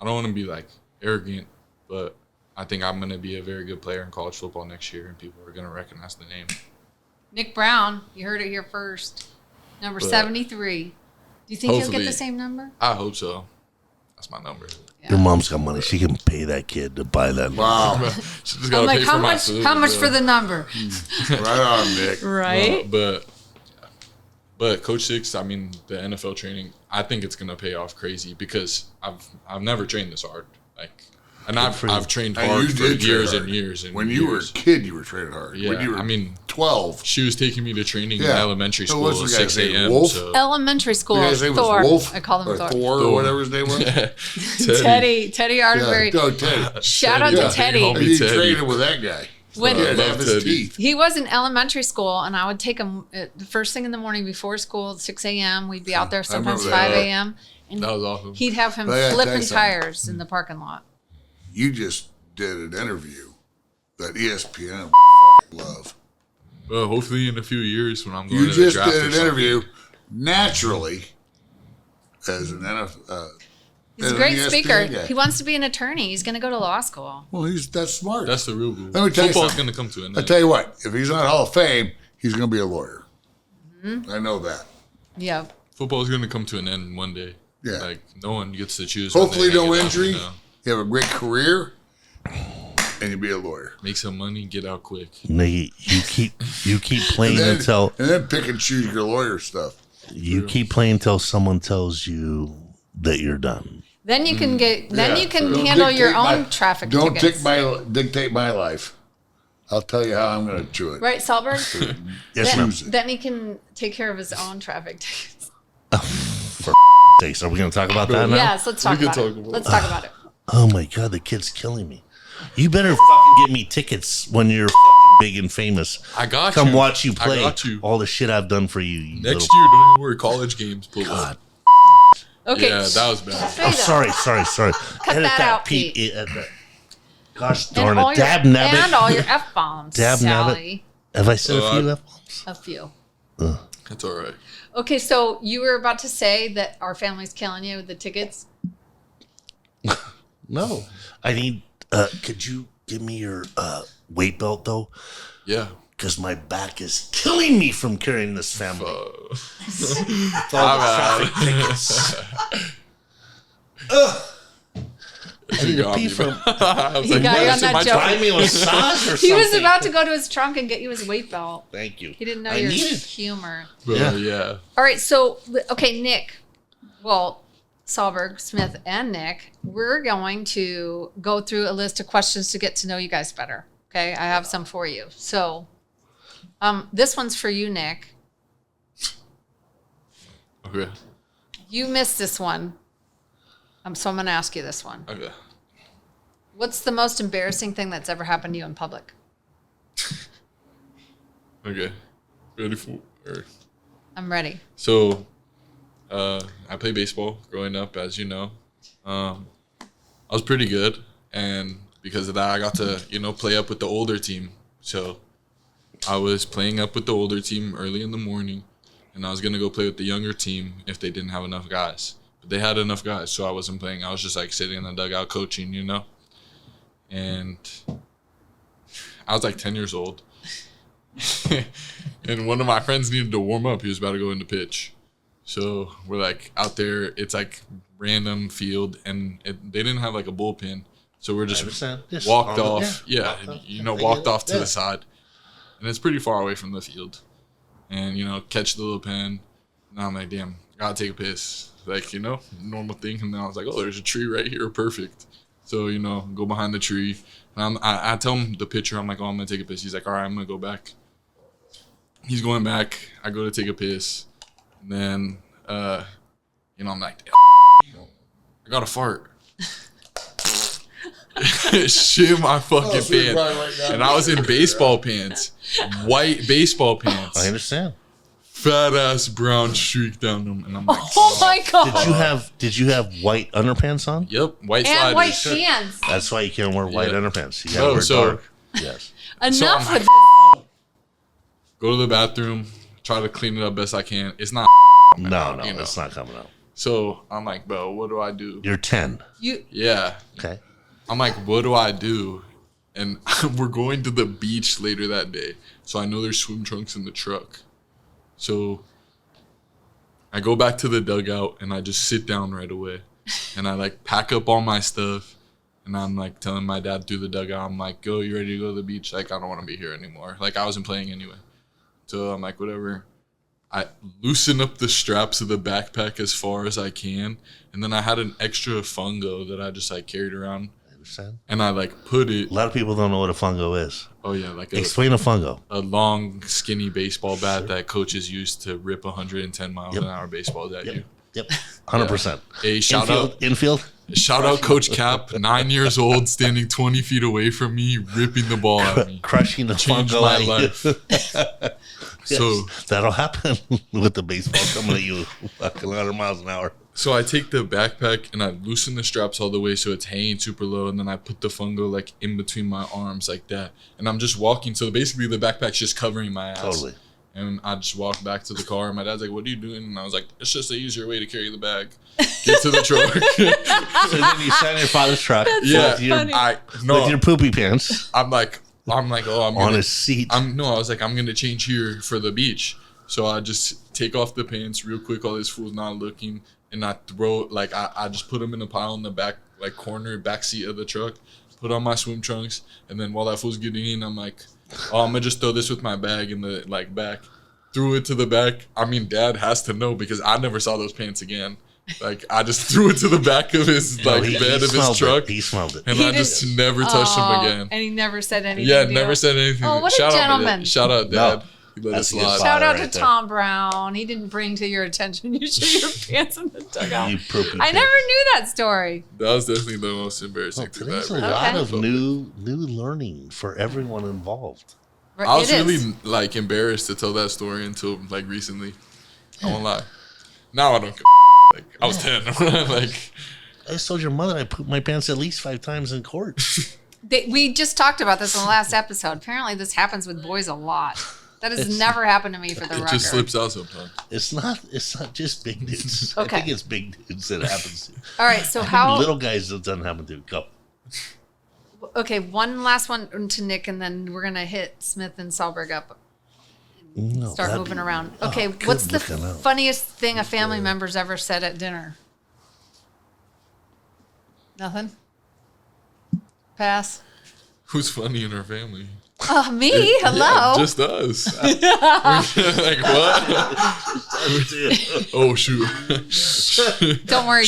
S5: I don't want to be like arrogant, but I think I'm going to be a very good player in college football next year, and people are going to recognize the name.
S2: Nick Brown, you heard it here first. Number
S5: But
S2: 73. Do you think he'll get
S5: hopefully-
S2: the same number?
S5: I hope so. That's my number.
S4: Your mom's got money. She can pay that kid to buy that.
S3: Wow,
S5: She just
S2: I'm
S5: gotta
S2: like,
S5: pay
S2: how
S5: for my
S2: much?
S5: food,
S2: How much
S5: bro.
S2: for the number?
S3: right on, Nick.
S2: Right.
S5: But Coach Six, I mean, the NFL training, I think it's gonna pay off crazy because I've never trained this hard. Like, and I've trained
S3: And
S5: hard
S3: you
S5: for
S3: did train
S5: years
S3: hard.
S5: and years and
S3: When you were a
S5: years.
S3: kid, you were training hard.
S5: Yeah,
S3: when you were
S5: I mean,
S3: 12.
S5: she was taking me to training in
S3: Yeah.
S5: elementary
S3: So
S5: school
S3: what's
S5: at
S3: the guy's
S5: 6
S3: name,
S5: a.m.
S3: Wolf?
S5: So
S2: Elementary school.
S3: You guys' name was
S2: Thor.
S3: Wolf?
S2: I call him
S3: or
S2: Thor.
S3: Thor or whatever his name was.
S2: Teddy Arterbury.
S3: Yeah, Teddy.
S2: Shout out
S3: Yeah.
S2: to Teddy.
S5: Homie
S3: You
S5: Teddy.
S3: trained with that guy.
S2: When
S3: He had to
S5: love
S3: have his
S5: Teddy.
S3: teeth.
S2: he was in elementary school, and I would take him the first thing in the morning before school at 6 a.m. We'd be out there sometimes
S3: remember
S2: 5
S3: that.
S2: a.m. And
S5: that was awesome.
S2: he'd have him
S3: But I gotta tell
S2: flipping
S3: you something.
S2: tires in the parking lot.
S3: You just did an interview that ESPN would love.
S5: Well, hopefully in a few years when I'm going
S3: You
S5: to the
S3: just
S5: draft
S3: did
S5: or
S3: an
S5: something.
S3: interview naturally as an
S2: He's a
S3: An
S2: great
S3: ESPN
S2: speaker.
S3: guy.
S2: He wants to be an attorney. He's going to go to law school.
S3: Well, that's smart.
S5: That's the real goal.
S3: Let me tell you
S5: Football's
S3: something.
S5: going to come to an
S3: I
S5: end.
S3: tell you what, if he's not Hall of Fame, he's going to be a lawyer.
S2: Mm-hmm.
S3: I know that.
S2: Yeah.
S5: Football's going to come to an end one day.
S3: Yeah.
S5: Like, no one gets to choose. when
S3: Hopefully,
S5: they hang
S3: no
S5: it up,
S3: injury.
S5: you know?
S3: You have a great career, and you be a lawyer.
S5: Make some money, get out quick.
S4: Nate, you keep playing until
S3: And then pick and choose your lawyer stuff.
S4: you keep playing until someone tells you that you're done.
S2: Then you can get. Then
S3: Yeah.
S2: you can
S3: Don't
S2: handle your
S3: dictate
S2: own traffic
S3: Don't
S2: tickets.
S3: dictate my life. I'll tell you how I'm going to chew it.
S2: Right, Salberg?
S4: Yes, ma'am.
S2: Then he can take care of his own traffic tickets.
S4: Sakes, are we going to talk about that now?
S2: Yes, let's talk
S5: can
S2: about
S5: talk
S2: it.
S5: about
S2: Let's talk about it.
S4: Oh my God, the kid's killing me. You better fucking get me tickets when you're fucking big and famous.
S5: I got
S4: Come
S5: you.
S4: watch you
S5: I
S4: play.
S5: got you.
S4: All the shit I've done for you. you
S5: Next
S4: little-
S5: year, don't even worry. College games. Pull
S4: God.
S5: up.
S2: Okay.
S5: Yeah, that was bad.
S2: Say
S4: Oh,
S2: that.
S4: sorry. Edit
S2: that out,
S4: Pete.
S2: Pete.
S4: Edit that. Gosh
S2: And
S4: darn
S2: all
S4: it.
S2: your-
S4: Dab nabbit.
S2: And all your F bombs,
S4: Dab
S2: Sally.
S4: Have I said a few
S5: I-
S4: F-bombs?
S2: A few.
S5: That's all right.
S2: Okay, so you were about to say that our family's killing you with the tickets.
S4: No. I need, could you give me your weight belt though?
S5: Yeah.
S4: Because my back is killing me from carrying this family. With all
S5: All
S4: the
S5: right.
S4: traffic tickets. I need to pee from.
S5: I was
S2: He got you on
S5: "What?
S2: that
S5: My
S2: joke.
S4: Buy me a massage or something.
S2: He was about to go to his trunk and get you his weight belt.
S4: Thank you.
S2: He didn't know
S4: I
S2: your
S4: need it.
S2: humor.
S5: Bro,
S4: Yeah.
S5: yeah.
S2: All right, so okay, Nick. Well, Salberg, Smith, and Nick, we're going to go through a list of questions to get to know you guys better. Okay, I have some for you. So, this one's for you, Nick.
S5: Okay.
S2: You missed this one, so I'm going to ask you this one.
S5: Okay.
S2: What's the most embarrassing thing that's ever happened to you in public?
S5: Okay. Ready for? Or,
S2: I'm ready.
S5: so, I played baseball growing up, as you know. I was pretty good, and because of that, I got to play up with the older team. So, I was playing up with the older team early in the morning, and I was gonna go play with the younger team if they didn't have enough guys. But they had enough guys, so I wasn't playing. I was just like sitting in the dugout coaching, And I was like 10 years old. And one of my friends needed to warm up. He was about to go into pitch. So we're like out there. It's like random field, and they didn't have like a bullpen. So we're just
S4: Just
S5: walked
S4: on the-
S5: off.
S4: yeah,
S5: Yeah,
S4: walked off. I
S5: walked
S4: get it.
S5: off to
S4: Yeah.
S5: the side. And it's pretty far away from the field. And, catch the little pen. And I'm like, damn, gotta take a piss. Like, normal thing. And then I was like, oh, there's a tree right here. Perfect. So, go behind the tree. And I tell him, the pitcher, I'm like, oh, I'm going to take a piss. He's like, all right, I'm going to go back. He's going back. I go to take a piss. And then, I'm like, I got a fart. Shit my fucking
S3: Oh, so you're
S5: pants.
S3: probably right now.
S5: And I was in baseball pants. White baseball pants.
S4: I understand.
S5: Fat ass brown streak down them. And I'm like,
S2: Oh my god!
S4: Did you have white underpants on?
S5: yep, white
S2: And
S5: sliders.
S2: white pants.
S4: That's why you can't wear white
S5: Yeah.
S4: underpants. You gotta
S5: Oh,
S4: wear
S5: so-
S4: dark. Yes.
S2: Enough
S5: I'm
S2: with
S5: Go to the bathroom, try to clean it up best I can. It's not.
S4: No,
S5: you know.
S4: it's not coming out.
S5: So I'm like, bro, what do I do?
S4: You're 10.
S2: you.
S5: Yeah.
S4: Okay.
S5: I'm like, what do I do? And we're going to the beach later that day. So I know there's swim trunks in the truck. So I go back to the dugout and I just sit down right away. And I like pack up all my stuff. And I'm like telling my dad through the dugout, I'm like, go, you ready to go to the beach? Like, I don't want to be here anymore. Like, I wasn't playing anyway. So I'm like, whatever. I loosen up the straps of the backpack as far as I can. And then I had an extra fungo that I just like carried around.
S4: I understand.
S5: And I like put it.
S4: A lot of people don't know what a fungo is.
S5: Oh yeah, like
S4: Explain a fungo.
S5: a long, skinny baseball bat that coaches use to rip 110 miles an hour baseballs at you.
S4: Yep. 100%.
S5: Hey, shout
S4: Infield?
S5: out Coach Cap, 9 years old, standing 20 feet away from me, ripping the ball at me.
S4: Crushing the
S5: Changed
S4: fungo
S5: my
S4: at you.
S5: life. So
S4: Yes, that'll happen with the baseball coming at you fucking 100 miles an hour.
S5: So I take the backpack and I loosen the straps all the way so it's hanging super low, and then I put the fungo like in between my arms like that, and I'm just walking. So basically the backpack's just covering my ass.
S4: Totally.
S5: And I just walked back to the car. And my dad's like, "What are you doing?" And I was like, "It's just an easier way to carry the bag. Get to the truck."
S4: So then you sat in your father's truck.
S5: Yeah,
S4: with your,
S5: no.
S4: with your poopy pants
S5: I'm like, oh, I'm
S4: on
S5: gonna,
S4: his seat.
S5: I was like, I'm gonna change here for the beach. So I just take off the pants real quick. All this fool's not looking, and I throw like I just put them in a pile in the back back seat of the truck. Put on my swim trunks, and then while that fool's getting in, I'm like, "Oh, I'm gonna just throw this with my bag in the back." Threw it to the back. I mean, Dad has to know because I never saw those pants again. Like I just threw it to the back of his bed of his truck.
S4: He smelled it.
S5: And I just never touched him again.
S2: And he never said anything.
S5: Yeah, never said anything.
S2: Oh, what a gentleman.
S5: Shout out, Dad.
S4: No.
S5: He let
S4: That's
S5: us slide.
S4: his
S2: Shout out
S4: right
S2: to
S4: there.
S2: Tom Brown. He didn't bring to your attention you shit your pants in the dugout.
S4: You poopy
S2: I
S4: pants.
S2: never knew that story.
S5: That was definitely the most embarrassing thing
S4: Today's a
S5: I ever
S4: lot
S5: done.
S4: of new learning for everyone involved.
S5: I was
S2: It is.
S5: really like embarrassed to tell that story until like recently. I won't lie. Now I don't. Like I was 10. Like
S4: I just told your mother I pooped my pants at least 5 times in court.
S2: We just talked about this in the last episode. Apparently, this happens with boys a lot. That has never happened to me for the
S5: it
S2: record.
S5: just slips out sometimes.
S4: It's not just big dudes.
S2: Okay.
S4: I think it's big dudes that happens to.
S2: All right, so
S4: I think
S2: how...
S4: little guys that doesn't happen to. Go.
S2: Okay, one last one to Nick, and then we're going to hit Smith and Salberg up.
S4: No,
S2: Start
S4: that'd
S2: moving
S4: be-
S2: around.
S4: oh,
S2: Okay,
S4: good
S2: what's the
S4: looking out.
S2: funniest thing a family member's ever said at dinner? Nothing? Pass?
S5: Who's funny in our family?
S2: Me? Hello?
S5: Yeah, just us. Like what? Oh shoot.
S2: Don't worry,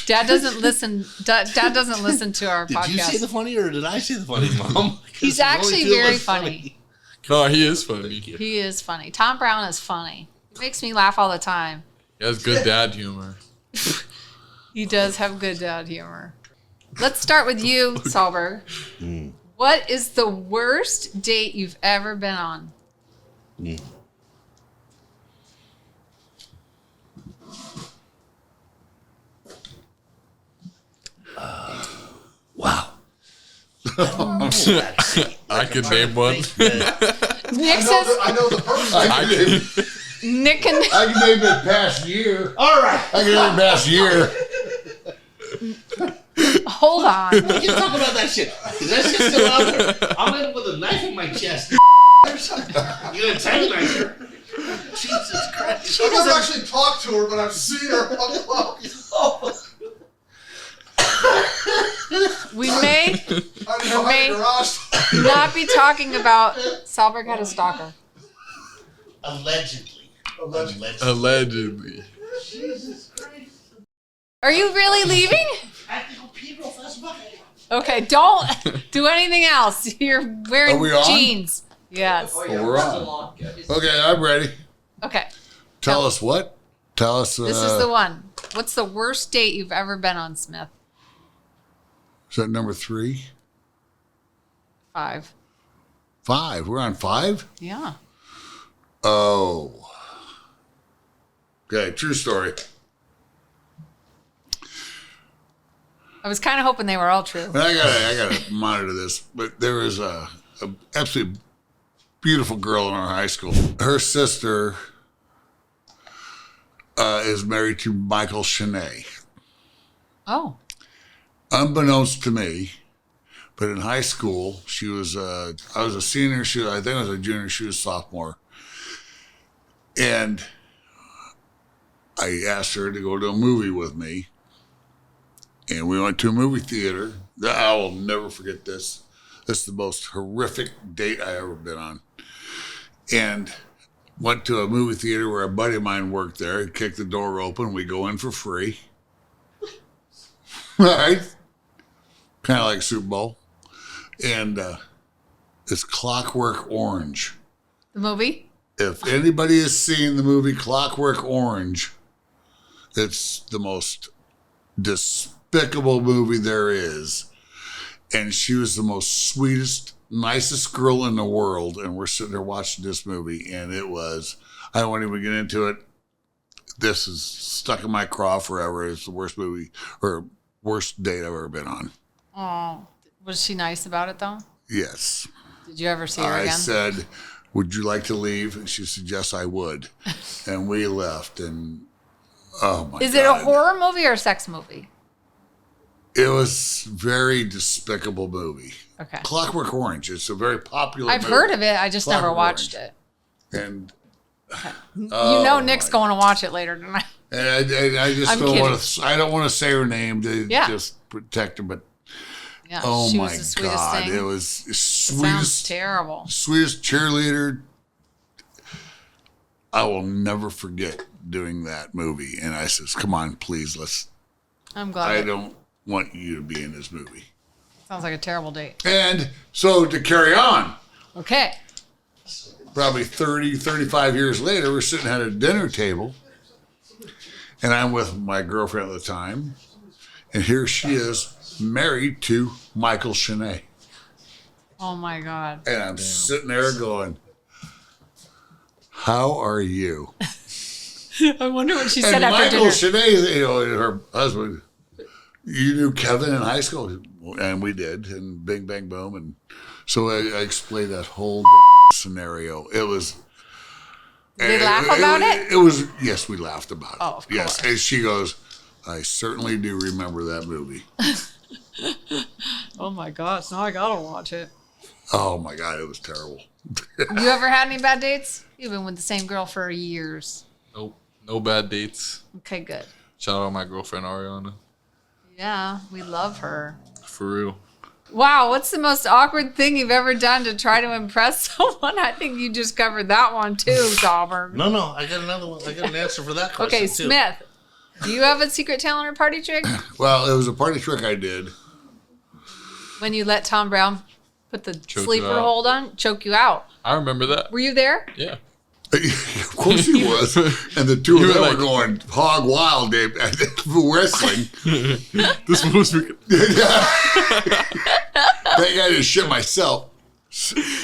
S2: Dad doesn't listen. Dad doesn't listen to our
S4: Did
S2: podcast.
S4: you say the funny or did I say the funny, Mom?
S2: He's
S4: 'Cause the only
S2: actually
S4: two of
S2: very
S4: us
S2: funny.
S5: No, he is funny.
S2: He is funny. Tom Brown is funny. He makes me laugh all the time.
S5: He has good dad humor.
S2: He does have good dad humor. Let's start with you, Salberg. What is the worst date you've ever been on?
S4: Wow.
S5: I could name one.
S2: Nick
S3: I
S2: says
S3: know the person.
S2: Nick and
S3: I can name it past year.
S4: All right.
S3: I can name it past year.
S2: hold on.
S4: We can talk about that shit. Is that shit still out there? I'm in with a knife in my chest. You're gonna antagonize her. Jesus Christ.
S6: I've never actually talked to her, but I've seen her up close.
S2: We may
S6: I'm behind
S2: may-
S6: the garage.
S2: not be talking about Salberg had a stalker.
S4: Allegedly.
S5: Allegedly.
S4: Jesus Christ.
S2: Are you really leaving?
S4: I have to go pee real fast.
S2: Okay, don't do anything else. You're wearing
S3: Are we on?
S2: jeans. Yes.
S3: Oh, we're on. Okay, I'm ready.
S2: Okay.
S3: Tell us what? Tell us.
S2: This is the one. What's the worst date you've ever been on, Smith?
S3: Is that number 3?
S2: 5.
S3: 5. We're on 5?
S2: Yeah.
S3: Oh. Okay, true story.
S2: I was kind of hoping they were all true.
S3: And I gotta monitor this, but there was a absolutely beautiful girl in our high school. Her sister is married to Michael Chenet.
S2: Oh.
S3: Unbeknownst to me, but in high school, she was I was a senior, I think I was a junior, she was a sophomore. And I asked her to go to a movie with me. And we went to a movie theater. I will never forget this. This is the most horrific date I ever been on. And went to a movie theater where a buddy of mine worked there. He kicked the door open. We go in for free. Right? Kind of like Super Bowl. And it's Clockwork Orange.
S2: The movie?
S3: If anybody has seen the movie Clockwork Orange, it's the most despicable movie there is. And she was the most sweetest, nicest girl in the world. And we're sitting there watching this movie. And it was, I won't even get into it. This is stuck in my craw forever. It's the worst movie or worst date I've ever been on.
S2: Oh. Was she nice about it, though?
S3: Yes.
S2: Did you ever see her
S3: I
S2: again?
S3: said, would you like to leave? And she said, yes, I would. And we left. And oh my God.
S2: Is it a horror movie or a sex movie?
S3: It was a very despicable movie.
S2: Okay.
S3: Clockwork Orange. It's a very popular
S2: I've
S3: movie.
S2: heard of it. I just never
S3: Clockwork
S2: watched
S3: Orange.
S2: it.
S3: And
S2: Nick's going to watch it later tonight.
S3: And I just
S2: I'm
S3: don't
S2: kidding.
S3: want to. I don't want to say her name to
S2: Yeah.
S3: just protect her. But
S2: Yeah,
S3: oh
S2: she
S3: my
S2: was the sweetest
S3: God,
S2: thing.
S3: it was the
S2: Sounds
S3: sweetest,
S2: terrible.
S3: sweetest cheerleader. I will never forget doing that movie. And I says, "Come on, please, let's."
S2: I'm glad.
S3: I don't want you to be in this movie.
S2: Sounds like a terrible date.
S3: And so to carry on,
S2: Okay.
S3: probably 30, 35 years later, we're sitting at a dinner table. And I'm with my girlfriend at the time. And here she is, married to Michael Shanae.
S2: Oh my God.
S3: And I'm sitting there going, how are you?
S2: I wonder what she said
S3: And
S2: after
S3: Michael
S2: dinner.
S3: Shanae, you know, her husband, you knew Kevin in high school. And we did. And bing, bang, boom. And so I explained that whole scenario. It was...
S2: Did they laugh about it?
S3: It was, yes, we laughed about it.
S2: Oh, of
S3: yes.
S2: course.
S3: And she goes, I certainly do remember that movie.
S2: Oh my gosh, now I gotta watch it.
S3: Oh my God, it was terrible.
S2: You ever had any bad dates? You've been with the same girl for years.
S5: Nope. No bad dates.
S2: Okay, good.
S5: Shout out my girlfriend Ariana.
S2: Yeah, we love her.
S5: For real.
S2: Wow, what's the most awkward thing you've ever done to try to impress someone? I think you just covered that one too, Salberg.
S4: No, I got another one. I got an answer for that question
S2: Okay,
S4: too.
S2: Smith, do you have a secret talent or party trick?
S3: Well, it was a party trick I did.
S2: When you let Tom Brown put the
S5: Choke you
S2: sleeper
S5: out.
S2: hold on, choke you out.
S5: I remember that.
S2: Were you there?
S5: Yeah.
S3: Of course he was. And the two
S5: You
S3: of
S5: were
S3: them
S5: like-
S3: were going hog wild Dave, at wrestling.
S5: This was
S3: Thank God I didn't shit myself.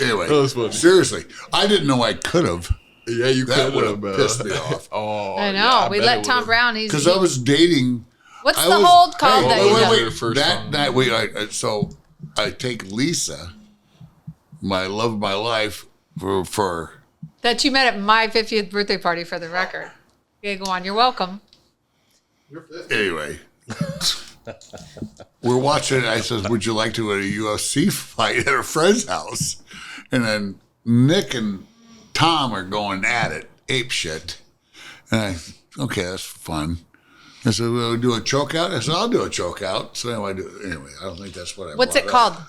S3: Anyway,
S5: That was funny.
S3: seriously, I didn't know I could have.
S5: Yeah, you
S3: That
S5: could
S3: would
S5: have
S3: have pissed me off.
S5: Oh,
S2: I know.
S5: yeah,
S2: we
S5: bet
S2: let
S5: it
S2: Tom
S5: would've.
S2: Brown.
S3: Because I was dating.
S2: What's
S3: I
S2: the
S3: was-
S2: hold called
S3: hey,
S2: that
S3: wait,
S2: you
S3: wait,
S2: done?
S3: wait.
S5: Your first
S3: That
S5: time.
S3: night, so I take Lisa, my love of my life, for
S2: That you met at my 50th birthday party, for the record. Okay, go on. You're welcome.
S3: anyway. We're watching it. I says, "Would you like to go to a UFC fight at a friend's house?" And then Nick and Tom are going at it, ape shit. And I, okay, that's fun. I said, "We'll do a choke out." I said, "I'll do a choke out." So anyway, I don't think that's what I.
S2: What's it
S3: brought
S2: called?
S3: up.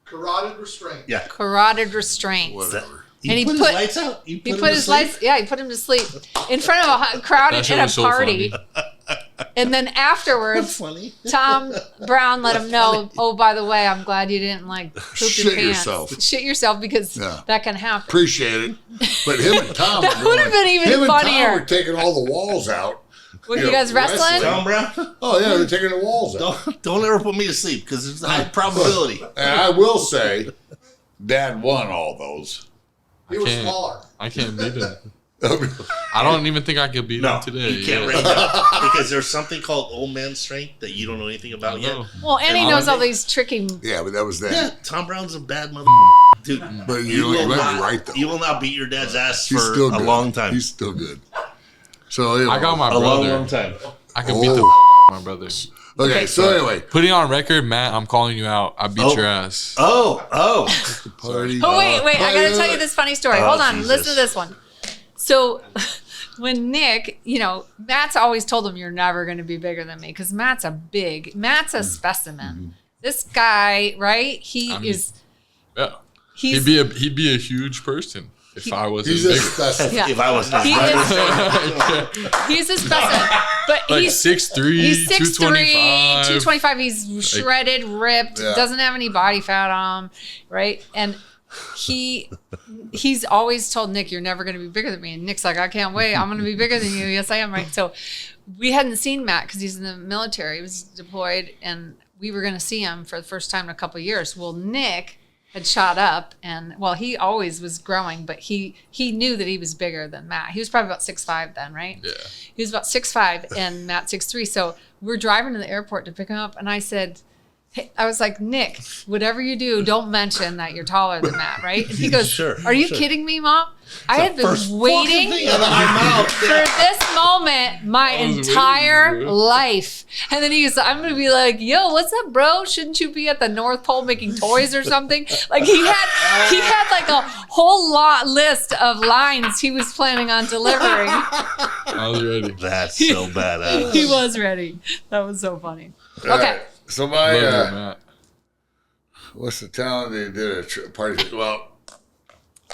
S6: Carotid restraint.
S4: Yeah.
S2: Carotid restraints.
S3: Whatever.
S2: And he
S4: put
S2: put-
S4: his lights out.
S2: He
S4: him
S2: put
S4: to
S2: his
S4: sleep?
S2: lights. Yeah, he put him to sleep in front of a crowd
S5: That
S2: at
S5: shit
S2: a
S5: was so
S2: party. And then afterwards,
S4: Funny.
S2: Tom Brown let him know. Oh, by the way, I'm glad you didn't like poop your
S3: Shit
S2: pants.
S3: yourself.
S2: Shit yourself because
S3: Yeah.
S2: that can happen.
S3: Appreciate it. But him and Tom
S2: That
S3: were
S2: would have
S3: going-
S2: been even
S3: him and
S2: funnier.
S3: Tom were taking all the walls out.
S2: Were
S3: you
S2: you
S3: know,
S2: guys wrestling?
S3: wrestling.
S4: Tom Brown,
S3: Oh yeah, they're taking the walls out.
S4: don't ever put me to sleep because there's a high probability.
S3: And I will say, Dad won all those.
S6: He was
S5: can't.
S6: smaller.
S5: I can't beat him. I don't even think I could beat
S4: No,
S5: him today.
S4: you can't
S5: yeah.
S4: right now because there's something called old man strength that you don't know anything
S5: I
S4: about yet.
S5: know.
S2: Well, and he
S4: And
S2: knows all
S4: honestly-
S2: these tricky.
S3: Yeah, but that was then.
S4: Yeah, Tom Brown's a bad mother, dude.
S3: But you might be right though.
S4: You will not beat your dad's ass
S3: He's
S4: for
S3: still
S4: a
S3: good.
S4: long time.
S3: He's still good. So
S5: I got my
S4: a
S5: brother.
S4: long time.
S5: I could beat the
S3: Oh.
S5: out of my brother.
S3: Okay, so anyway,
S5: Putting on record, Matt, I'm calling you out. I beat
S4: Oh.
S5: your ass.
S4: Oh,
S3: party.
S2: Oh wait! I gotta tell you this funny story.
S4: Oh,
S2: Hold on,
S4: Jesus.
S2: listen to this one. So, when Nick, Matt's always told him, "You're never going to be bigger than me," because Matt's a specimen. This guy, right?
S5: I mean,
S2: He's
S5: He'd be a huge person if I wasn't
S3: He's a
S5: bigger.
S3: specimen.
S2: yeah.
S4: if I was his
S2: He
S4: brother,
S2: He's a specimen, but
S5: Like
S2: he's
S5: 6'3",
S2: He's 6'3",
S5: 225.
S2: 225. He's shredded, ripped,
S3: Yeah.
S2: doesn't have any body fat on him, right? And he's always told Nick, "You're never going to be bigger than me." And Nick's like, "I can't wait. I'm going to be bigger than you." Yes, I am, right? So we hadn't seen Matt because he's in the military. He was deployed, and we were going to see him for the first time in a couple of years. Well, Nick had shot up, and he always was growing, but he knew that he was bigger than Matt. He was probably about 6'5" then, right?
S5: Yeah.
S2: He was about 6'5" and Matt 6'3". So we're driving to the airport to pick him up, and I said, I was like, Nick, whatever you do, don't mention that you're taller than that, right? And he goes,
S4: Sure,
S2: are you
S4: sure.
S2: kidding me, Mom? I have been waiting
S6: Out of my mouth.
S2: for this moment my entire life. And then he goes, I'm going to be like, yo, what's up, bro? Shouldn't you be at the North Pole making toys or something? Like he had like a whole list of lines he was planning on delivering.
S5: I was ready.
S4: That's so badass.
S2: He was ready. That was so funny.
S3: All
S2: Okay.
S3: right. So
S5: Love you,
S3: my,
S5: Matt.
S3: what's the town they did a party? Well,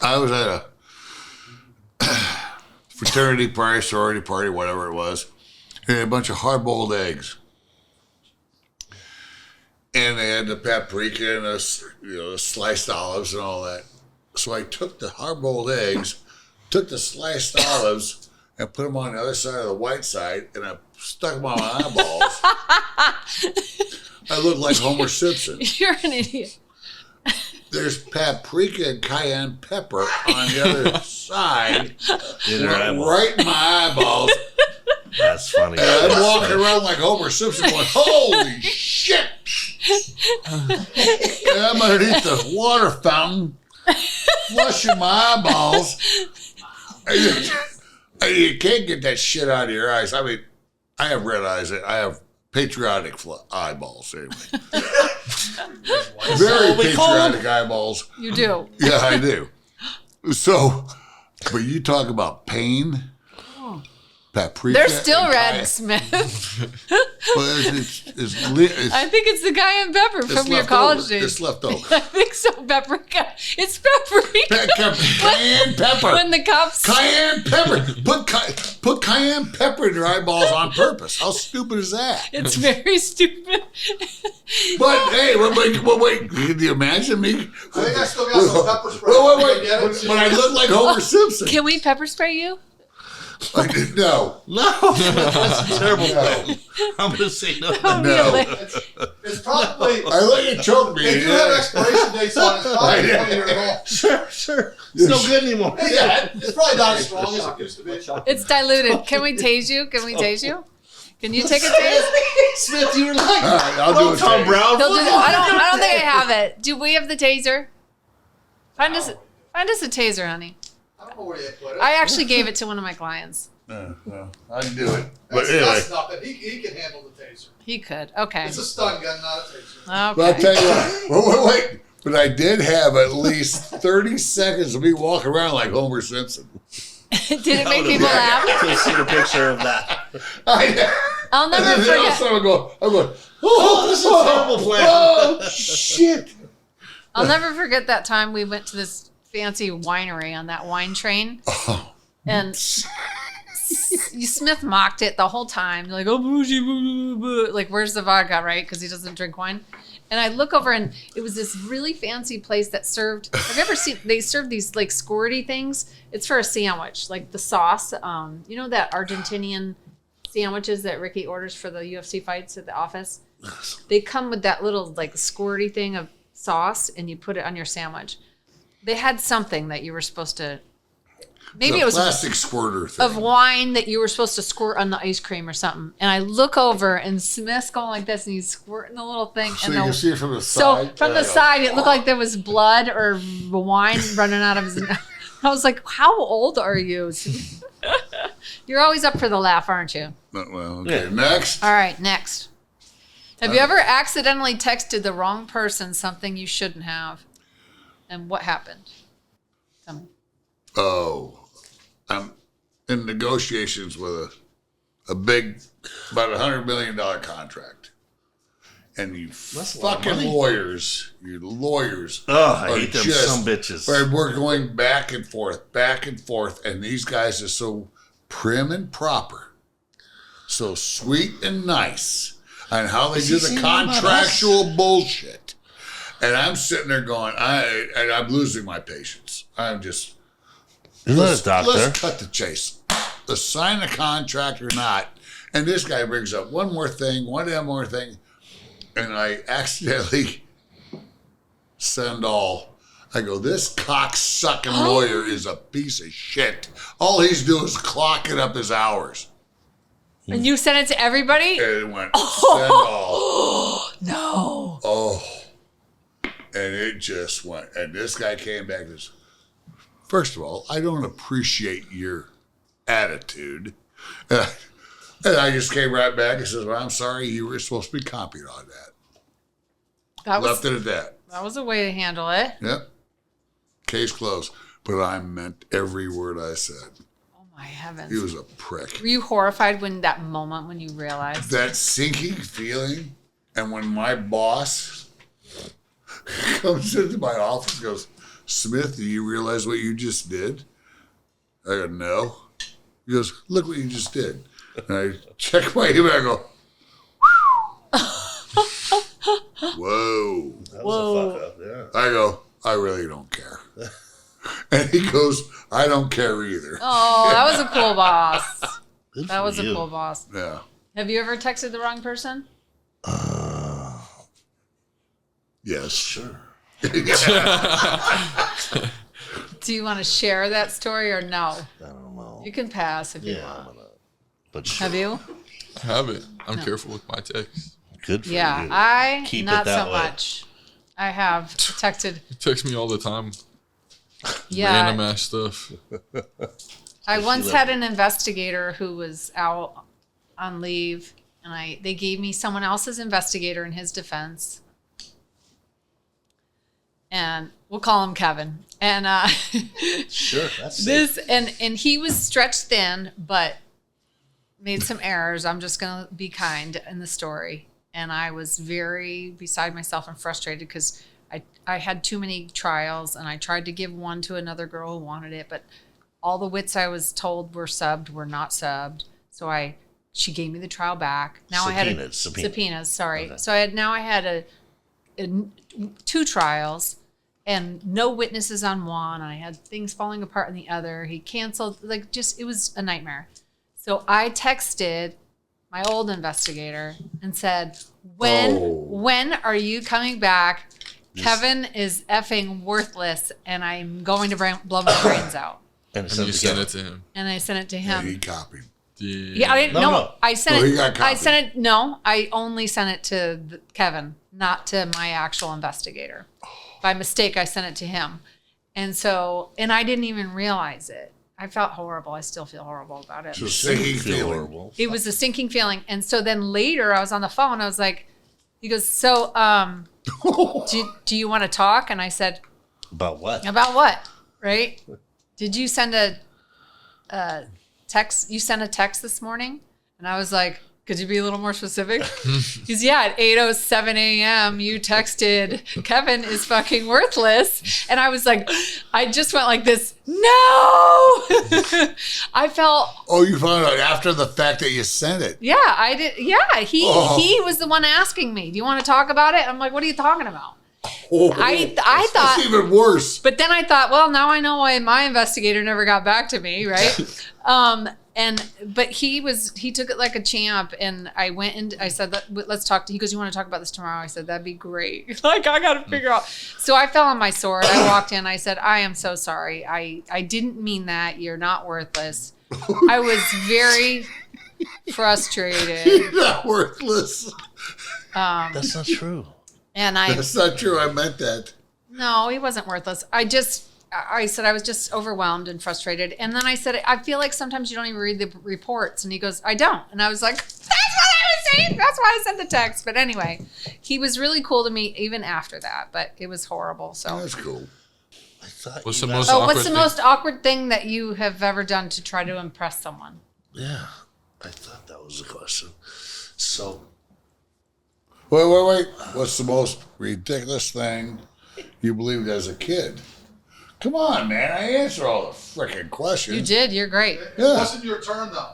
S3: I was at a fraternity party, sorority party, whatever it was, and a bunch of hard-boiled eggs. And they had the paprika and the sliced olives and all that. So I took the hard-boiled eggs, took the sliced olives, and put them on the other side of the white side, and I stuck them on my eyeballs. I look like Homer Simpson.
S2: You're an idiot.
S3: There's paprika and cayenne pepper on the other side, right in my eyeballs.
S4: That's funny.
S3: And I'm walking around like Homer Simpson going, holy shit! And I'm underneath the water fountain, flushing my eyeballs. And you can't get that shit out of your eyes. I mean, I have red eyes. I have patriotic eyeballs, anyway. Very patriotic eyeballs.
S2: You do.
S3: Yeah, I do. So, but you talk about pain, paprika.
S2: They're still
S3: and
S2: red, Smith.
S3: Well, it's
S2: I think it's the cayenne pepper from your
S3: left
S2: college
S3: over.
S2: days.
S3: It's left over.
S2: I think so. Paprika. It's paprika.
S3: Cayenne pepper.
S2: When the cops.
S3: Cayenne pepper. Put cayenne pepper in your eyeballs on purpose. How stupid is that?
S2: It's very stupid.
S3: But hey, wait. Can you imagine me?
S6: I think I still got some pepper spray.
S3: Wait.
S6: Get it?
S3: But I look like Homer Simpson.
S2: Can we pepper spray you?
S3: I didn't know.
S4: No, that's a terrible thing. I'm going to say no.
S3: No.
S6: It's probably.
S3: I let you choke me.
S6: They do have expiration dates on it. It's probably 20 years old.
S4: Sure. It's no good anymore.
S6: Yeah, it's probably not as strong as it used to be.
S2: It's diluted. Can we tase you? Can we tase you? Can you take a tase?
S4: Smith, you were like,
S3: All right, I'll do it.
S4: Tom Brown.
S2: He'll do I don't think I have it. Do we have the taser? Find us a taser, honey.
S6: I don't know where you put it.
S2: I actually gave it to one of my clients.
S3: No, I can do it. But
S6: That's,
S3: anyway.
S6: that's nothing. He can handle the taser.
S2: He could. Okay.
S6: It's a stun gun, not a taser.
S2: Okay.
S3: But I'll tell you what. Wait. But I did have at least 30 seconds of me walking around like Homer Simpson.
S2: Did it make people laugh?
S4: I've seen a picture of that.
S2: I'll never
S3: And then all of a
S2: forget.
S3: sudden I'm going, oh,
S4: This is a terrible plan.
S3: oh, shit.
S2: I'll never forget that time we went to this fancy winery on that wine train. And Smith mocked it the whole time. Like, oh, bougie, boo, boo, boo. Like, where's the vodka, right? Because he doesn't drink wine. And I look over and it was this really fancy place that served, have you ever seen, they serve these like squirty things. It's for a sandwich, like the sauce. You know that Argentinian sandwiches that Ricky orders for the UFC fights at the office? They come with that little like squirty thing of sauce and you put it on your sandwich. They had something that you were supposed to, maybe it was
S3: plastic squirter thing.
S2: of wine that you were supposed to squirt on the ice cream or something. And I look over and Smith's going like this and he's squirting the little thing.
S3: So
S2: and
S3: you
S2: the,
S3: can see it from the
S2: so
S3: side.
S2: from the side, it looked like there was blood or wine running out of his nose. I was like, how old are you? You're always up for the laugh, aren't you?
S3: Well, okay. Next.
S2: All right, next. Have you ever accidentally texted the wrong person something you shouldn't have? And what happened? Tell me.
S3: Oh, I'm in negotiations with a big, about $100 million contract. And you
S4: That's a lot of
S3: fucking
S4: money.
S3: lawyers,
S4: Oh, I
S3: are
S4: hate them
S3: just-
S4: some bitches.
S3: We're going back and forth, and these guys are so prim and proper, so sweet and nice on how they do the contractual bullshit. And I'm sitting there going, I'm losing my patience. I'm just,
S4: You're not a doctor.
S3: let's cut the chase. Let's sign the contract or not. And this guy brings up one more thing, and I accidentally send all. I go, this cock-sucking lawyer is a piece of shit. All he's doing is clocking up his hours.
S2: And you sent it to everybody?
S3: And it went, send all.
S2: No.
S3: Oh. And it just went. And this guy came back and says, first of all, I don't appreciate your attitude. And I just came right back and says, well, I'm sorry, you were supposed to be copied on that. Left it at that.
S2: That was a way to handle it.
S3: Yep. Case closed. But I meant every word I said.
S2: Oh my heavens.
S3: He was a prick.
S2: Were you horrified when that moment when you realized?
S3: That sinking feeling, and when my boss comes into my office and goes, Smith, do you realize what you just did? I go, no. He goes, look what you just did. And I check my email and I go, whoa.
S4: That was a fuck up, yeah.
S3: I go, I really don't care. And he goes, I don't care either.
S2: Oh, that was a cool boss.
S4: Good
S2: That
S4: for
S2: was a
S4: you.
S2: cool boss.
S3: Yeah.
S2: Have you ever texted the wrong person?
S3: Yes.
S4: Sure.
S2: Do you want to share that story or no?
S4: I don't know.
S2: You can pass if you
S4: Yeah,
S2: want.
S4: I'm gonna. But sure.
S2: Have you?
S5: I haven't. I'm careful with my text.
S4: Good for
S2: Yeah,
S4: you.
S2: I
S4: Keep
S2: not
S4: it that
S2: so
S4: way.
S2: much. I have texted.
S5: He texts me all the time.
S2: Yeah,
S5: Random ass stuff.
S2: I once had an investigator who was out on leave, and they gave me someone else's investigator in his defense, and we'll call him Kevin. And
S4: Sure, that's safe.
S2: this and he was stretched thin, but made some errors. I'm just gonna be kind in the story, and I was very beside myself and frustrated because I had too many trials, and I tried to give one to another girl who wanted it, but all the wits I was told were subbed were not subbed. So she gave me the trial back. Now subpoenas. Sorry.
S4: Okay.
S2: So I had two trials and no witnesses on one. I had things falling apart on the other. He canceled, it was a nightmare. So I texted my old investigator and said, when are you coming back? Kevin is effing worthless, and I'm going to blow my brains out.
S4: And
S5: And you sent it to him.
S2: And I sent it to
S3: And
S2: him.
S3: he copied.
S2: Yeah, I didn't.
S4: No.
S2: No, I sent
S3: Oh, he
S2: it.
S3: got
S2: I
S3: copied.
S2: sent it. No, I only sent it to Kevin, not to my actual investigator. By mistake, I sent it to him, and I didn't even realize it. I felt horrible. I still feel horrible about it.
S3: So sinking
S4: feel
S3: feeling.
S4: horrible.
S2: It was a sinking feeling, and so then later I was on the phone. I was like, he goes, so do you want to talk? And I said,
S4: About what?
S2: about what? Right? Did you send a text? You sent a text this morning? And I was like, could you be a little more specific? He's, yeah, at 8:07 a.m. you texted, Kevin is fucking worthless. And I was like, I just went like this, no! I felt,
S3: Oh, you found out after the fact that you sent it.
S2: yeah, I did. Yeah, he was the one asking me, do you want to talk about it? I'm like, what are you talking about?
S3: Oh,
S2: I
S3: that's
S2: thought,
S3: even worse.
S2: but then I thought, well, now I know why my investigator never got back to me, right? But he took it like a champ, and I went and I said, let's talk. He goes, you want to talk about this tomorrow? I said, that'd be great. Like, I got to figure out. So I fell on my sword. I walked in. I said, I am so sorry. I didn't mean that. You're not worthless. I was very frustrated.
S3: You're not worthless.
S4: That's not true.
S2: And
S3: That's not true. I meant that.
S2: no, he wasn't worthless. I said I was just overwhelmed and frustrated. And then I said, I feel like sometimes you don't even read the reports. And he goes, I don't. And I was like, that's what I was saying. That's why I sent the text. But anyway, he was really cool to me even after that. But it was horrible. So,
S3: That's cool.
S4: I thought
S5: What's
S4: you
S5: the
S4: guys-
S5: most
S2: oh,
S5: awkward
S2: what's the
S5: thing?
S2: most awkward thing that you have ever done to try to impress someone?
S4: Yeah, I thought that was the question. So,
S3: Wait. What's the most ridiculous thing you believed as a kid? Come on, man. I answer all the freaking questions.
S2: You did. You're great.
S6: It
S3: Yeah.
S6: wasn't your turn though.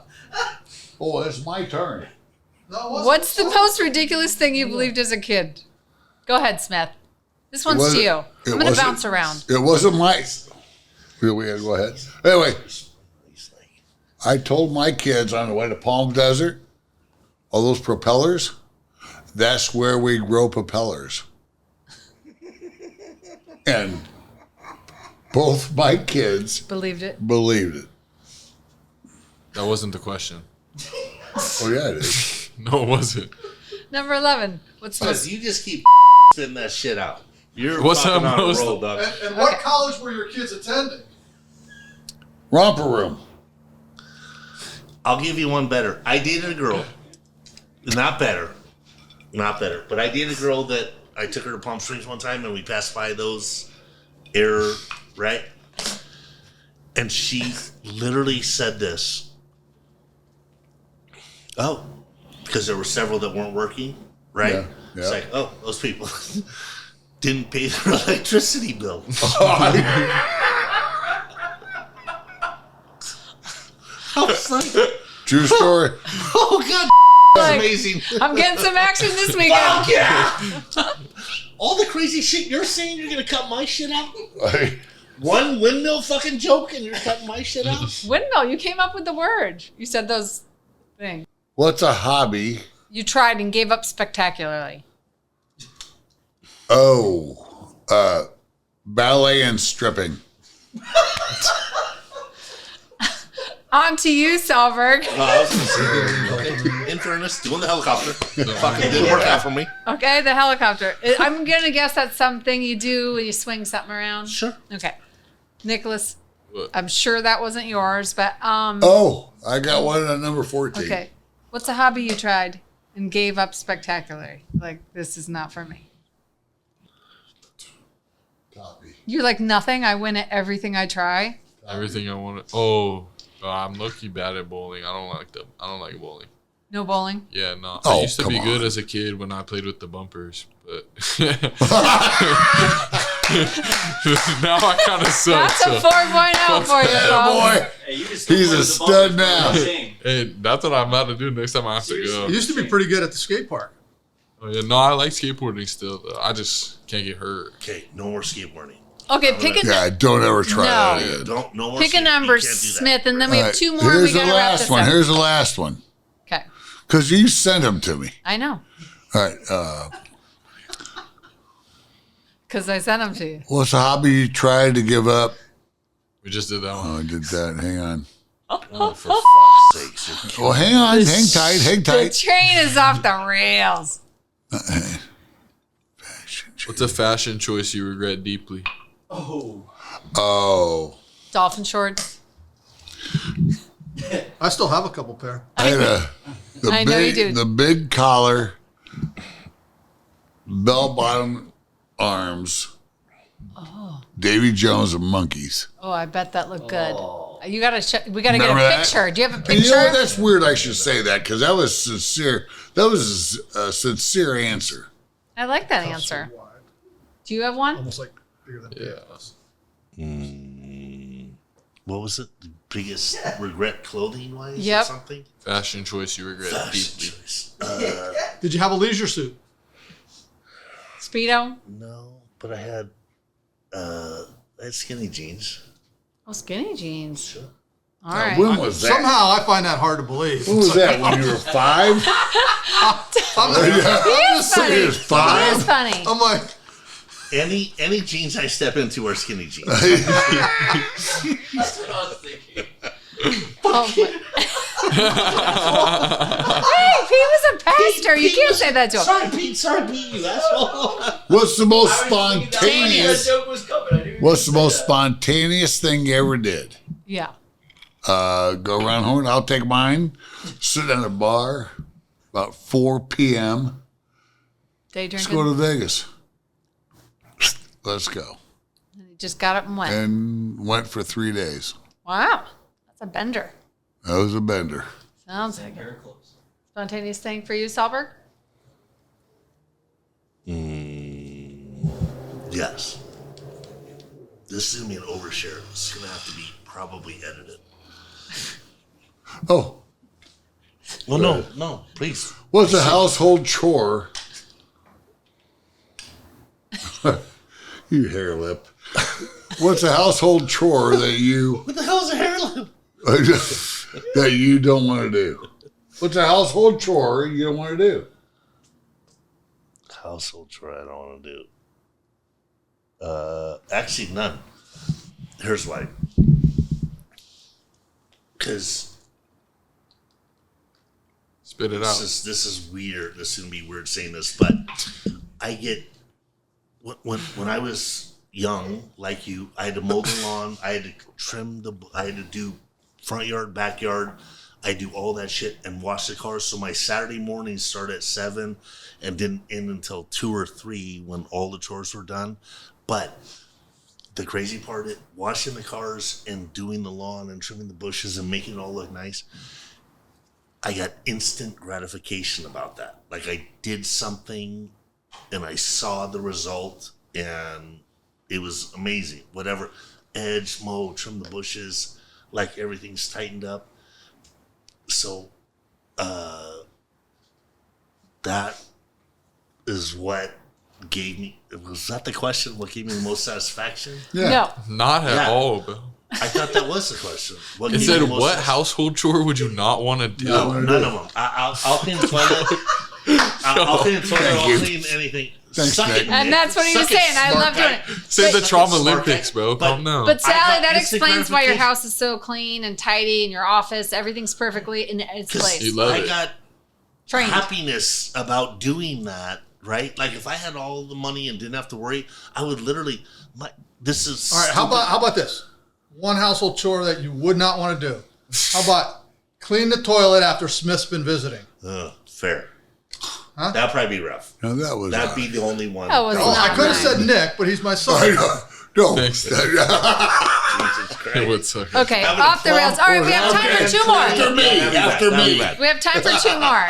S3: Oh, it's my turn.
S6: No, it wasn't.
S2: What's the most ridiculous thing you believed as a kid? Go ahead, Smith. This one's to
S3: wasn't-
S2: you.
S3: it
S2: I'm going to
S3: wasn't-
S2: bounce around.
S3: It wasn't my. We gotta go ahead. Anyway,
S4: he's like,
S3: I told my kids on the way to Palm Desert, all those propellers, that's where we grow propellers. And both my kids
S2: Believed it.
S3: believed it.
S5: That wasn't the question.
S3: Oh, yeah, it is.
S5: No, it wasn't.
S2: Number 11. What's the most
S4: you just keep send that shit out. You're
S5: What's
S4: fucking
S5: the
S4: on
S5: most-
S4: a roll, dog.
S6: And what college were your kids attending?
S3: Romper room.
S4: I'll give you one better. I dated a girl. Not better. But I dated a girl that I took her to Palm Springs one time and we passed by those air, right? And she literally said this. Oh, because there were several that weren't working, right?
S3: Yeah,
S4: It's
S3: yeah.
S4: like, oh, those people didn't pay their electricity bill. I was like,
S3: True story.
S4: oh, God, that's
S2: Like,
S4: amazing.
S2: I'm getting some action this weekend.
S4: Fuck yeah! All the crazy shit you're saying, you're gonna cut my shit out? One windmill fucking joke and you're cutting my shit out?
S2: Windmill, you came up with the word. You said those things.
S3: What's a hobby?
S2: You tried and gave up spectacularly.
S3: Oh, ballet and stripping.
S2: On to you, Salberg.
S4: I was gonna say, in fairness, doing the helicopter. Fucking didn't work out for me.
S2: Okay, the helicopter. I'm going to guess that's something you do when you swing something around.
S4: Sure.
S2: Okay. Nicholas,
S5: What?
S2: I'm sure that wasn't yours, but
S3: Oh, I got one at number 14.
S2: okay. What's a hobby you tried and gave up spectacularly? Like, this is not for me.
S3: Copy.
S2: You're like, nothing. I win at everything I try.
S5: Everything I want to. Oh, I'm low-key bad at bowling. I don't like bowling.
S2: No bowling.
S5: Yeah, no.
S3: Oh,
S5: I used to be
S3: come
S5: good
S3: on.
S5: as a kid when I played with the bumpers, but now I kind of suck.
S2: That's a 4.0 for you, folks.
S3: Boy,
S7: Hey, you can
S3: he's
S7: play
S3: a
S7: with the
S3: stud
S7: bumpers,
S3: now.
S7: bro. Shame.
S5: Hey, that's what I'm about to do next time I have to
S7: Seriously?
S5: go.
S6: You used to be pretty good at the skate park.
S5: Oh, yeah, no, I like skateboarding still, though. I just can't get hurt.
S4: Okay, no more skateboarding.
S2: Okay, pick a
S3: Yeah, don't ever try
S2: No.
S3: that again.
S4: Don't, no more
S2: pick a
S4: skate-
S2: number,
S4: you can't do that.
S2: Smith, and then we
S3: All
S2: have
S3: right,
S2: two more. And we
S3: Here's the
S2: gotta wrap
S3: last
S2: this
S3: one.
S2: up.
S3: Here's the last one.
S2: Okay,
S3: Because you sent them to me.
S2: I know
S3: All right.
S2: because I sent them to you.
S3: What's a hobby you tried to give up?
S5: We just did that one.
S3: Oh, I did that. Hang on.
S4: Oh, for fuck's sakes.
S3: Well, hang on. Hang tight. Hang
S2: The
S3: tight.
S2: train is off the rails.
S5: What's a fashion choice you regret deeply?
S3: Oh.
S2: Dolphin shorts.
S6: I still have a couple pair.
S3: I had
S2: I know you do.
S3: the big collar, bell bottom arms, Davy Jones and monkeys.
S2: Oh, I bet that looked good. You gotta. We gotta
S3: Remember
S2: get a
S3: that?
S2: picture. Do you have a
S3: And
S2: picture?
S3: you know what? That's weird. I should say that because that was sincere. That was a sincere answer.
S2: I like that answer.
S6: So wide.
S2: Do you have one?
S6: Almost like bigger than
S4: What was it? The biggest regret clothing wise
S2: Yep.
S4: or something?
S5: Fashion choice you regret deeply.
S4: Choice.
S6: Did you have a leisure suit?
S2: Speedo.
S4: No, but I had skinny jeans.
S2: Oh, skinny jeans.
S4: Sure.
S2: All right.
S3: When was that?
S6: Somehow I find that hard to believe.
S3: When was that? When you were 5?
S6: I'm like,
S2: He is funny.
S3: It was
S2: He is
S3: 5.
S2: funny.
S6: I'm like,
S4: Any jeans I step into are skinny jeans.
S7: That's what I was thinking.
S2: Oh my. Hey, he was a pastor. You can't say that to him.
S4: Sorry, Pete, you asshole.
S3: What's the most
S7: I was thinking that
S3: spontaneous?
S7: joke was coming. I knew you were
S3: What's the
S7: gonna
S3: most
S7: say that.
S3: spontaneous thing you ever did?
S2: Yeah.
S3: Go around home. I'll take mine. Sit down at a bar about 4 p.m.
S2: Day
S3: Let's
S2: drinking.
S3: go to Vegas. Let's go.
S2: He just got up and went.
S3: And went for 3 days.
S2: Wow. That's a bender.
S3: That was a bender.
S2: Sounds like
S7: Very
S2: it.
S7: close.
S2: Spontaneous thing for you, Salberg?
S4: Yes. This is gonna be an overshare. It's gonna have to be probably edited.
S3: Oh,
S4: Well, no, please.
S3: what's a household chore? You hair lip. What's a household chore that you
S4: What the hell is a hair lip?
S3: that you don't want to do? What's a household chore you don't want to do?
S4: Household chore I don't want to do. Actually, none. Here's why. Because
S5: Spit it out.
S4: this is weird. This is gonna be weird saying this, but I get when I was young, like you, I had to mow the lawn. I had to I had to do front yard, backyard. I do all that shit and wash the cars. So my Saturday mornings start at 7 and didn't end until 2 or 3 when all the chores were done. But the crazy part is washing the cars and doing the lawn and trimming the bushes and making it all look nice. I got instant gratification about that. Like I did something and I saw the result and it was amazing. Whatever, edge, mow, trim the bushes, like everything's tightened up. So, that is what gave me. Was that the question? What gave me the most satisfaction?
S3: Yeah.
S2: No.
S5: Not at all, bro.
S4: I thought that was the question. What
S5: It
S4: gave
S5: said,
S4: me the most
S5: what
S4: satisfaction?
S5: household chore would you not want to do?
S4: No, none of them. I'll clean the toilet. I'll clean the toilet. I'll clean anything.
S3: Thanks,
S4: Suck
S3: Nick.
S4: it,
S2: And
S4: Nick.
S2: that's what he was
S4: Suck it,
S2: saying. I
S4: smart
S2: love
S4: guy.
S2: doing it.
S5: Say the
S2: But-
S5: trauma
S4: Smart
S5: Olympics,
S4: guy.
S5: bro.
S4: But-
S5: Calm down.
S2: But
S4: I
S2: Sally,
S4: got
S2: that
S4: instant
S2: explains why your
S4: gratification.
S2: house is so clean and tidy in your office. Everything's perfectly in its
S4: 'Cause
S2: place.
S5: You love
S4: I
S5: it.
S4: got
S2: Trained.
S4: happiness about doing that, right? Like if I had all the money and didn't have to worry, I would literally. This is
S6: All right, how about this? One household chore that you would not want to do. How about clean the toilet after Smith's been visiting?
S4: fair?
S6: Huh?
S4: That'd probably be rough.
S3: No, that was.
S4: That'd be the only one.
S2: That was
S6: Oh, I
S2: not
S6: could have
S2: mine.
S6: said Nick, but he's my
S3: I
S6: son.
S3: know. No.
S5: Thanks.
S4: Jesus
S5: It
S4: Christ.
S5: would suck.
S2: Okay,
S4: Having a
S2: off the rails. All right, we have time for two more.
S3: After me. After me.
S2: We have time for two more.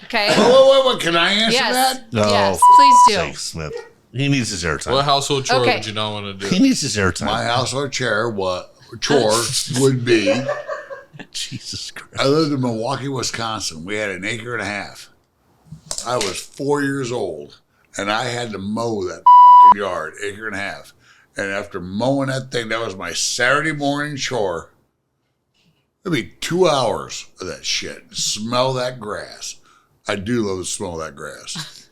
S2: Okay.
S3: Wait. Can I answer
S2: Yes.
S3: that?
S4: No.
S2: Yes, please do.
S4: Thanks, Smith. He needs his airtime.
S5: What household chore
S2: Okay.
S5: would you not want to
S4: He
S5: do?
S4: needs his airtime.
S3: My household chore would be.
S4: Jesus Christ.
S3: I lived in Milwaukee, Wisconsin. We had an acre and a half. I was 4 years old, and I had to mow that yard, acre and a half. And after mowing that thing, that was my Saturday morning chore. It'd be 2 hours of that shit. Smell that grass. I do love the smell of that grass.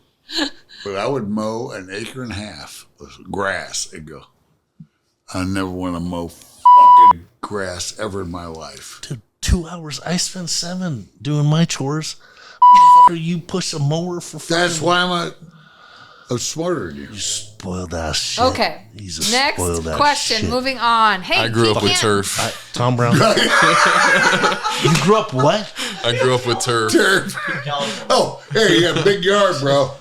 S3: But I would mow an acre and a half of grass and go, I never want to mow fucking grass ever in my life.
S4: Dude, 2 hours. I spent 7 doing my chores. You push a mower for fun.
S3: That's why I'm smarter than you.
S4: You spoiled ass shit.
S2: Okay.
S4: He's a
S2: Next
S4: spoiled ass
S2: question.
S4: shit.
S2: Moving on. Hey,
S5: I grew up
S2: he
S5: with
S2: can't-
S5: turf.
S4: Tom Brown. You grew up what?
S5: I grew up with turf.
S3: Oh, hey, you got a big yard, bro.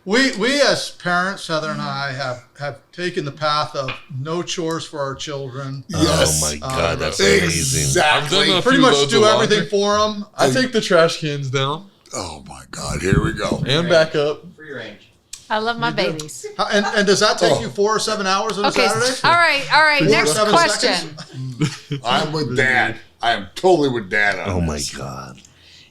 S6: We as parents, Heather and I, have taken the path of no chores for our children.
S3: Yes.
S4: Oh my God, that's amazing.
S3: Exactly.
S5: I've done a
S6: Pretty
S5: few
S6: much
S5: loads
S6: do
S5: of
S6: everything
S5: laundry.
S6: for them.
S5: I take the trash cans down
S3: Oh my God, here we go.
S5: and back up.
S7: Free range.
S2: I love my babies.
S6: And does that take you 4 or 7 hours on a
S2: Okay.
S6: Saturday?
S2: All right.
S6: 4 or
S2: Next
S6: 7
S2: question.
S6: seconds?
S3: I'm with Dad. I am totally with Dad on
S4: Oh my
S3: this.
S4: God.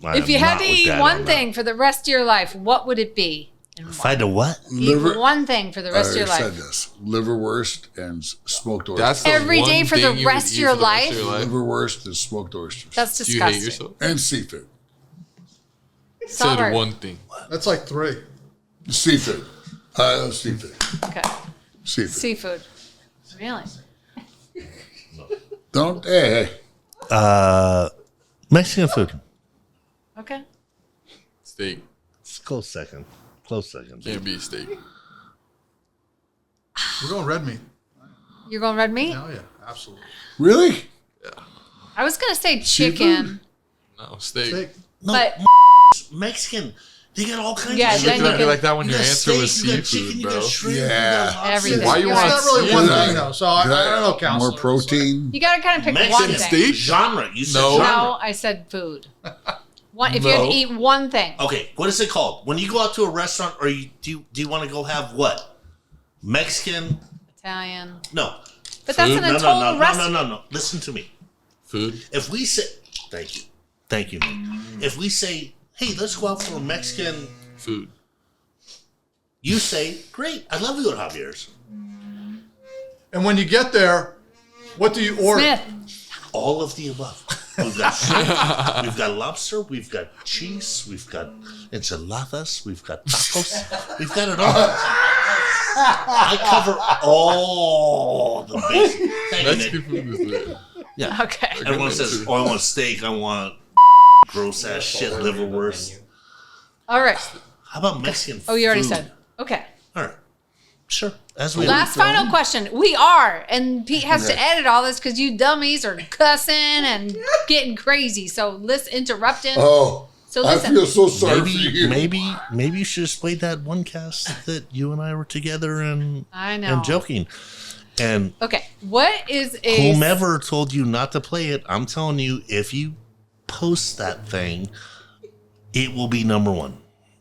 S2: If you had to eat one thing for the rest of your life, what would it be? And
S4: If I had to what?
S2: Eat one thing for the rest of your
S3: I said
S2: life.
S3: this. Liverwurst and smoked oysters.
S5: That's the
S2: Every
S5: one
S2: day for the
S5: thing you would
S2: rest of
S5: eat
S2: your
S5: for the rest of
S2: life?
S5: your life.
S3: Liverwurst and smoked oysters.
S2: That's
S5: Do you hate
S2: disgusting.
S5: yourself?
S3: And seafood.
S5: Said
S2: Salberg.
S5: one thing.
S6: That's like 3.
S3: Seafood. I love seafood.
S2: Okay.
S3: Seafood.
S2: Seafood. Really?
S3: Don't, hey.
S4: Mexican food.
S2: Okay.
S5: Steak.
S4: It's close second. Close second.
S5: Can't be steak.
S6: We're going red meat.
S2: You're going red meat?
S6: Oh, yeah, absolutely.
S3: Really?
S2: I was going to say chicken.
S5: No, steak.
S6: Steak.
S4: No,
S2: But
S4: Mexican. They got all kinds
S2: Yeah,
S4: of
S2: then
S4: shit.
S2: you can-
S5: like that when
S4: You
S5: your
S4: got
S5: answer
S4: steak,
S5: was
S4: you got
S5: seafood,
S4: chicken,
S5: bro.
S4: You got shrimp,
S3: Yeah.
S4: You got
S2: Everything.
S5: Why you
S6: It's
S5: want
S6: not really one
S5: seafood?
S6: thing, though, so I don't know, counselor.
S3: More protein.
S2: you got to kind of pick
S4: Mexican
S2: one thing.
S5: steak?
S4: genre. You said
S5: No.
S4: genre.
S2: No, I said food. One, if you had to
S5: No.
S2: eat one thing.
S4: Okay, what is it called? When you go out to a restaurant, or do you want to go have what? Mexican?
S2: Italian.
S4: No.
S2: But that's
S5: Food?
S2: in a
S4: No,
S2: total
S4: no, no,
S2: restaurant.
S4: no. Listen to me.
S5: Food.
S4: If we say, thank you, Nick. If we say, hey, let's go out for a Mexican,
S5: Food.
S4: you say, great, I'd love to go to Javier's.
S6: And when you get there, what do you order?
S2: Smith.
S4: All of the above. We've got shrimp, we've got lobster, we've got cheese, we've got enchiladas, we've got tacos, we've got it all. I cover all the bases. Thank you,
S5: Mexican
S4: Nick.
S5: food is lit.
S4: Yeah.
S2: Okay.
S4: Everyone says, oh, I want steak, I want gross ass shit, liverwurst.
S2: All right.
S4: How about Mexican food?
S2: Oh, you already said. Okay.
S4: All right. Sure. As we
S2: Last final question. We are, and Pete has to edit all this because you dummies are cussing and getting crazy. So let's interrupt him.
S3: Oh,
S2: So listen.
S3: I feel so sorry for you.
S4: maybe you should just play that one cast that you and I were together and
S2: I know.
S4: and joking. And
S2: Okay, what is a
S4: whomever told you not to play it, I'm telling you, if you post that thing, it will be number one.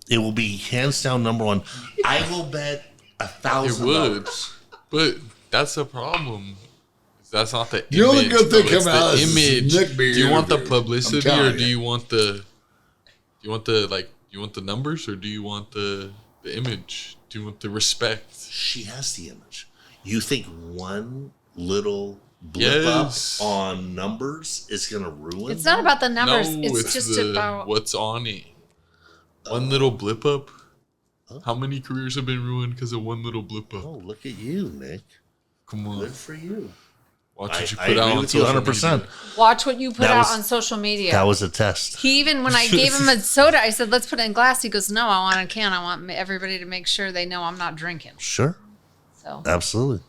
S4: It will be hands down number one. I will bet $1,000.
S5: It would, but that's a problem. That's not the
S3: The only
S5: image,
S3: good thing
S5: bro. It's
S3: coming out
S5: the
S3: is
S5: image.
S3: Nick being
S5: Do you want the
S3: interviewed.
S5: publicity
S3: I'm
S5: or
S3: telling
S5: do
S3: you.
S5: you want the? Do you want the numbers or do you want the image? Do you want the respect?
S4: She has the image. You think one little blip
S5: Yes.
S4: up on numbers is going to ruin
S2: It's not about the numbers.
S5: No,
S2: it's just about
S5: what's on it. One little blip up. How many careers have been ruined because of one little blip up?
S4: Oh, look at you, Nick.
S5: Come on,
S4: Good for you.
S5: watch what you
S4: I
S5: put out
S4: agree
S5: on
S4: with you
S5: social
S4: 100%.
S5: media.
S2: watch what you put
S4: That
S2: out
S4: was-
S2: on social media.
S4: That was a test.
S2: He even, when I gave him a soda, I said, let's put it in glass. He goes, no, I want a can. I want everybody to make sure they know I'm not drinking.
S4: Sure.
S2: So
S4: Absolutely.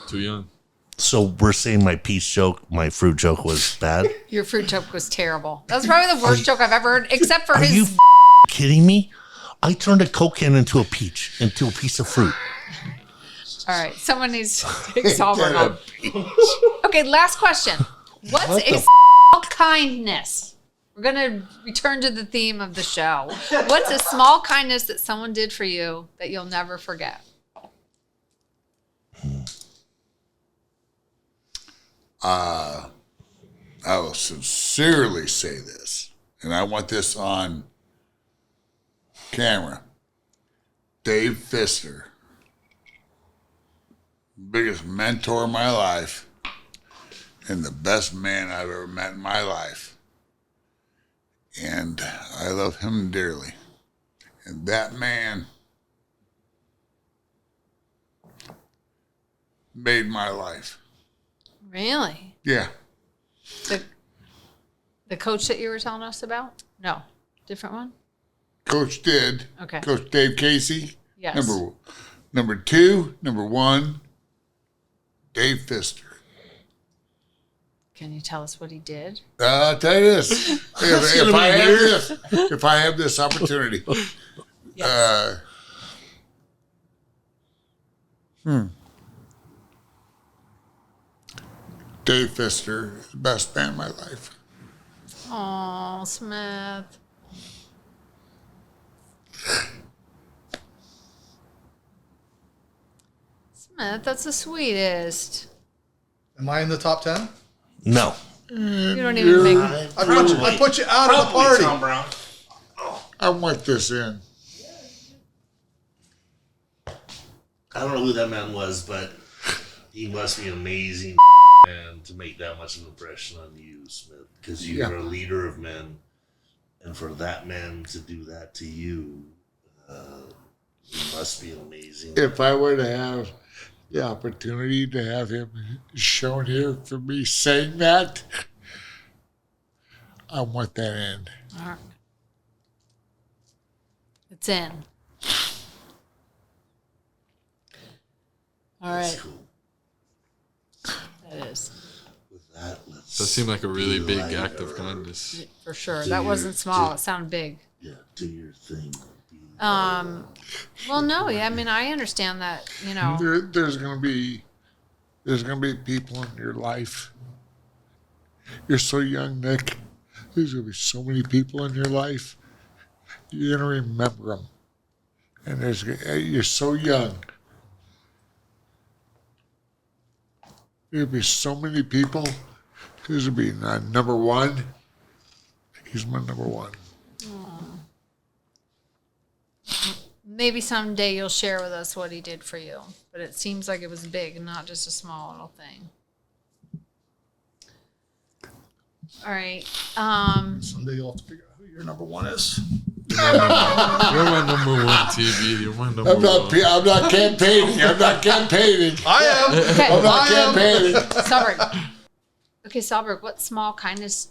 S5: Too young.
S4: So we're saying my peach joke, my fruit joke was bad?
S2: your fruit joke was terrible. That was probably the worst joke I've ever heard, except for
S4: Are
S2: his.
S4: you kidding me? I turned a Coke can into a peach, into a piece of fruit.
S2: All right, someone needs to take Salberg off. Okay, last question. What's a small kindness? We're going to return to the theme of the show. What's a small kindness that someone did for you that you'll never forget?
S3: I will sincerely say this, and I want this on camera. Dave Pfister, biggest mentor in my life, and the best man I've ever met in my life. And I love him dearly. And that man made my life.
S2: Really?
S3: Yeah.
S2: The coach that you were telling us about? No, different one?
S3: Coach did.
S2: Okay.
S3: Coach Dave Casey.
S2: Yes.
S3: Number two, number one, Dave Pfister.
S2: Can you tell us what he did?
S3: I'll tell you this. If I have this opportunity.
S2: Yes.
S3: Dave Pfister is the best man in my life.
S2: Oh, Smith. Smith, that's the sweetest.
S6: Am I in the top 10?
S4: No.
S2: You don't even make.
S6: I put you out of the party.
S7: Tom Brown.
S3: I want this in.
S4: I don't know who that man was, but he must be an amazing man to make that much of an impression on you, Smith, because you are a leader of men, and for that man to do that to you, he must be amazing.
S3: If I were to have the opportunity to have him shown here for me saying that, I want that in.
S2: All right. It's in. All right.
S4: Cool.
S2: That is.
S4: With that, let's
S5: That seemed like a really
S4: do
S5: big
S4: like
S5: act of
S4: our-
S5: kindness.
S2: For sure.
S4: Do
S2: That
S4: your-
S2: wasn't small.
S4: do-
S2: It sounded big.
S4: Yeah, do your thing.
S2: Well, no, yeah, I mean, I understand that, you know.
S3: There's gonna be people in your life. You're so young, Nick. There's gonna be so many people in your life. You're gonna remember them, and you're so young. There'll be so many people. There's gonna be number one. He's my number one.
S2: Maybe someday you'll share with us what he did for you. But it seems like it was big, not just a small little thing. All right.
S6: Someday you'll have to figure out who your number one is.
S5: You're my number one, TV. You're my number
S3: I'm not.
S5: one.
S3: I'm not campaigning. I'm not campaigning.
S6: I am.
S2: Okay.
S3: I'm not campaigning.
S2: Salberg. Okay, Salberg, what small kindness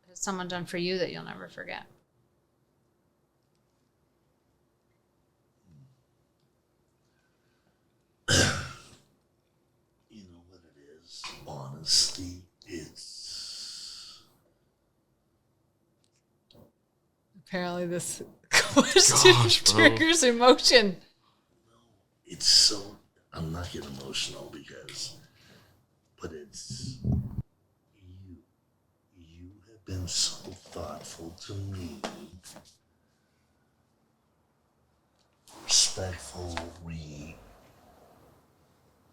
S2: has someone done for you that you'll never forget?
S4: Honesty, it's
S2: Apparently, this question
S5: Gosh, bro.
S2: triggers emotion.
S4: so. I'm not getting emotional but it's you. You have been so thoughtful to me, respectful,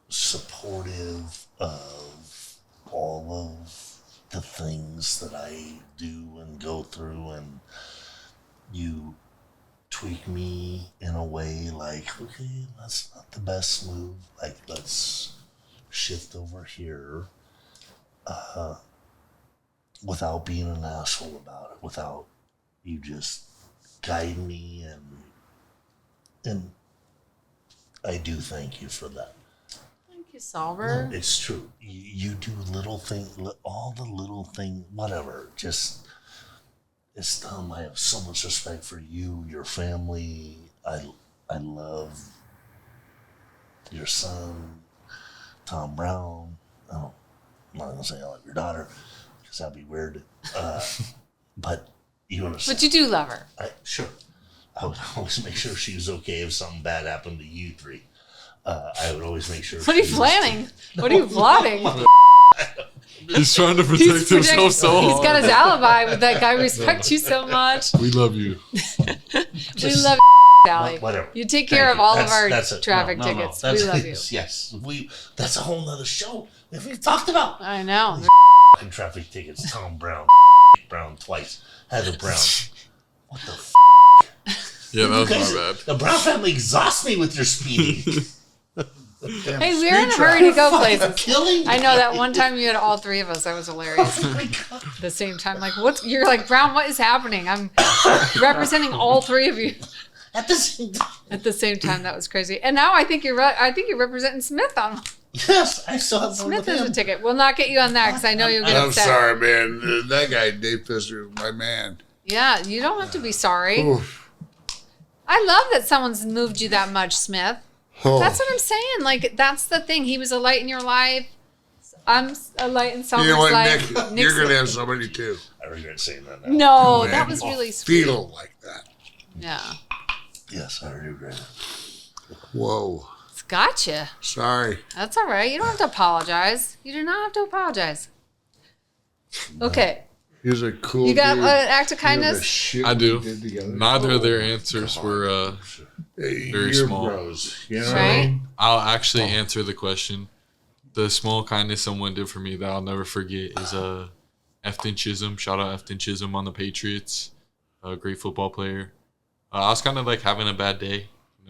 S4: supportive of all of the things that I do and go through, and you tweak me in a way like, okay, that's not the best move. Like, let's shift over here, without being an asshole about it, without you just guide me, and I do thank you for that.
S2: Thank you, Salberg.
S4: It's true. You do little things, all the little things, whatever. Just, it's dumb. I have so much respect for you, your family. I love your son, Tom Brown. Oh, I'm not gonna say I love your daughter because that'd be weird. But you understand.
S2: But you do love her.
S4: Sure. I would always make sure she was okay if something bad happened to you three. I would always make sure.
S2: What are you planning? What are you plotting?
S5: He's trying to protect himself so hard.
S2: He's got his alibi with that guy. Respect you so much.
S5: We love you.
S2: We love you, Allie.
S4: Whatever.
S2: You take care of all of our
S4: That's it.
S2: traffic
S4: No,
S2: tickets.
S4: that's-
S2: We love you.
S4: Yes. That's a whole nother show. If we talked about
S2: I know.
S4: traffic tickets, Tom Brown, Brown twice, Heather Brown. What the
S5: Yeah, that was
S4: guys,
S5: my bad.
S4: The Brown family exhausts me with their speeding.
S2: Hey, we're in a hurry to go places.
S4: Killing me.
S2: I know that one time you had all three of us. That was hilarious.
S4: Oh my God.
S2: At the same time, like, you're like, Brown, what is happening? I'm representing all three of you
S4: At the same time.
S2: at the same time. That was crazy. And now I think you're representing Smith on.
S4: Yes, I still have one
S2: Smith
S4: with
S2: has a
S4: him.
S2: ticket. We'll not get you on that because I know you'll get
S3: I'm
S2: upset.
S3: sorry, man. That guy, Dave Pfister, my man.
S2: Yeah, you don't have to be sorry.
S3: Oof.
S2: I love that someone's moved you that much, Smith.
S3: Oh.
S2: That's what I'm saying. Like, that's the thing. He was a light in your life. I'm a light in
S3: You
S2: Salberg's
S3: know what,
S2: life.
S3: Nick?
S2: Nick's-
S3: You're going to have somebody too.
S4: I regret saying that now.
S2: No,
S3: Man,
S2: that was really sweet.
S3: Feel like that.
S2: Yeah.
S4: Yes, I regret it.
S3: Whoa.
S2: It's gotcha.
S3: Sorry.
S2: That's all right. You don't have to apologize. You do not have to apologize. Okay.
S3: He's a cool
S2: You got
S3: dude.
S2: an act of
S3: You know, the
S2: kindness?
S3: shit
S5: I do.
S3: we did together.
S5: Neither of their answers were.
S3: Hey,
S5: very
S3: you're
S5: small.
S3: bros, you know?
S2: Right?
S5: I'll actually answer the question. The small kindness someone did for me that I'll never forget is Efton Chisholm. Shout out Efton Chisholm on the Patriots. A great football player. I was kind of like having a bad day, you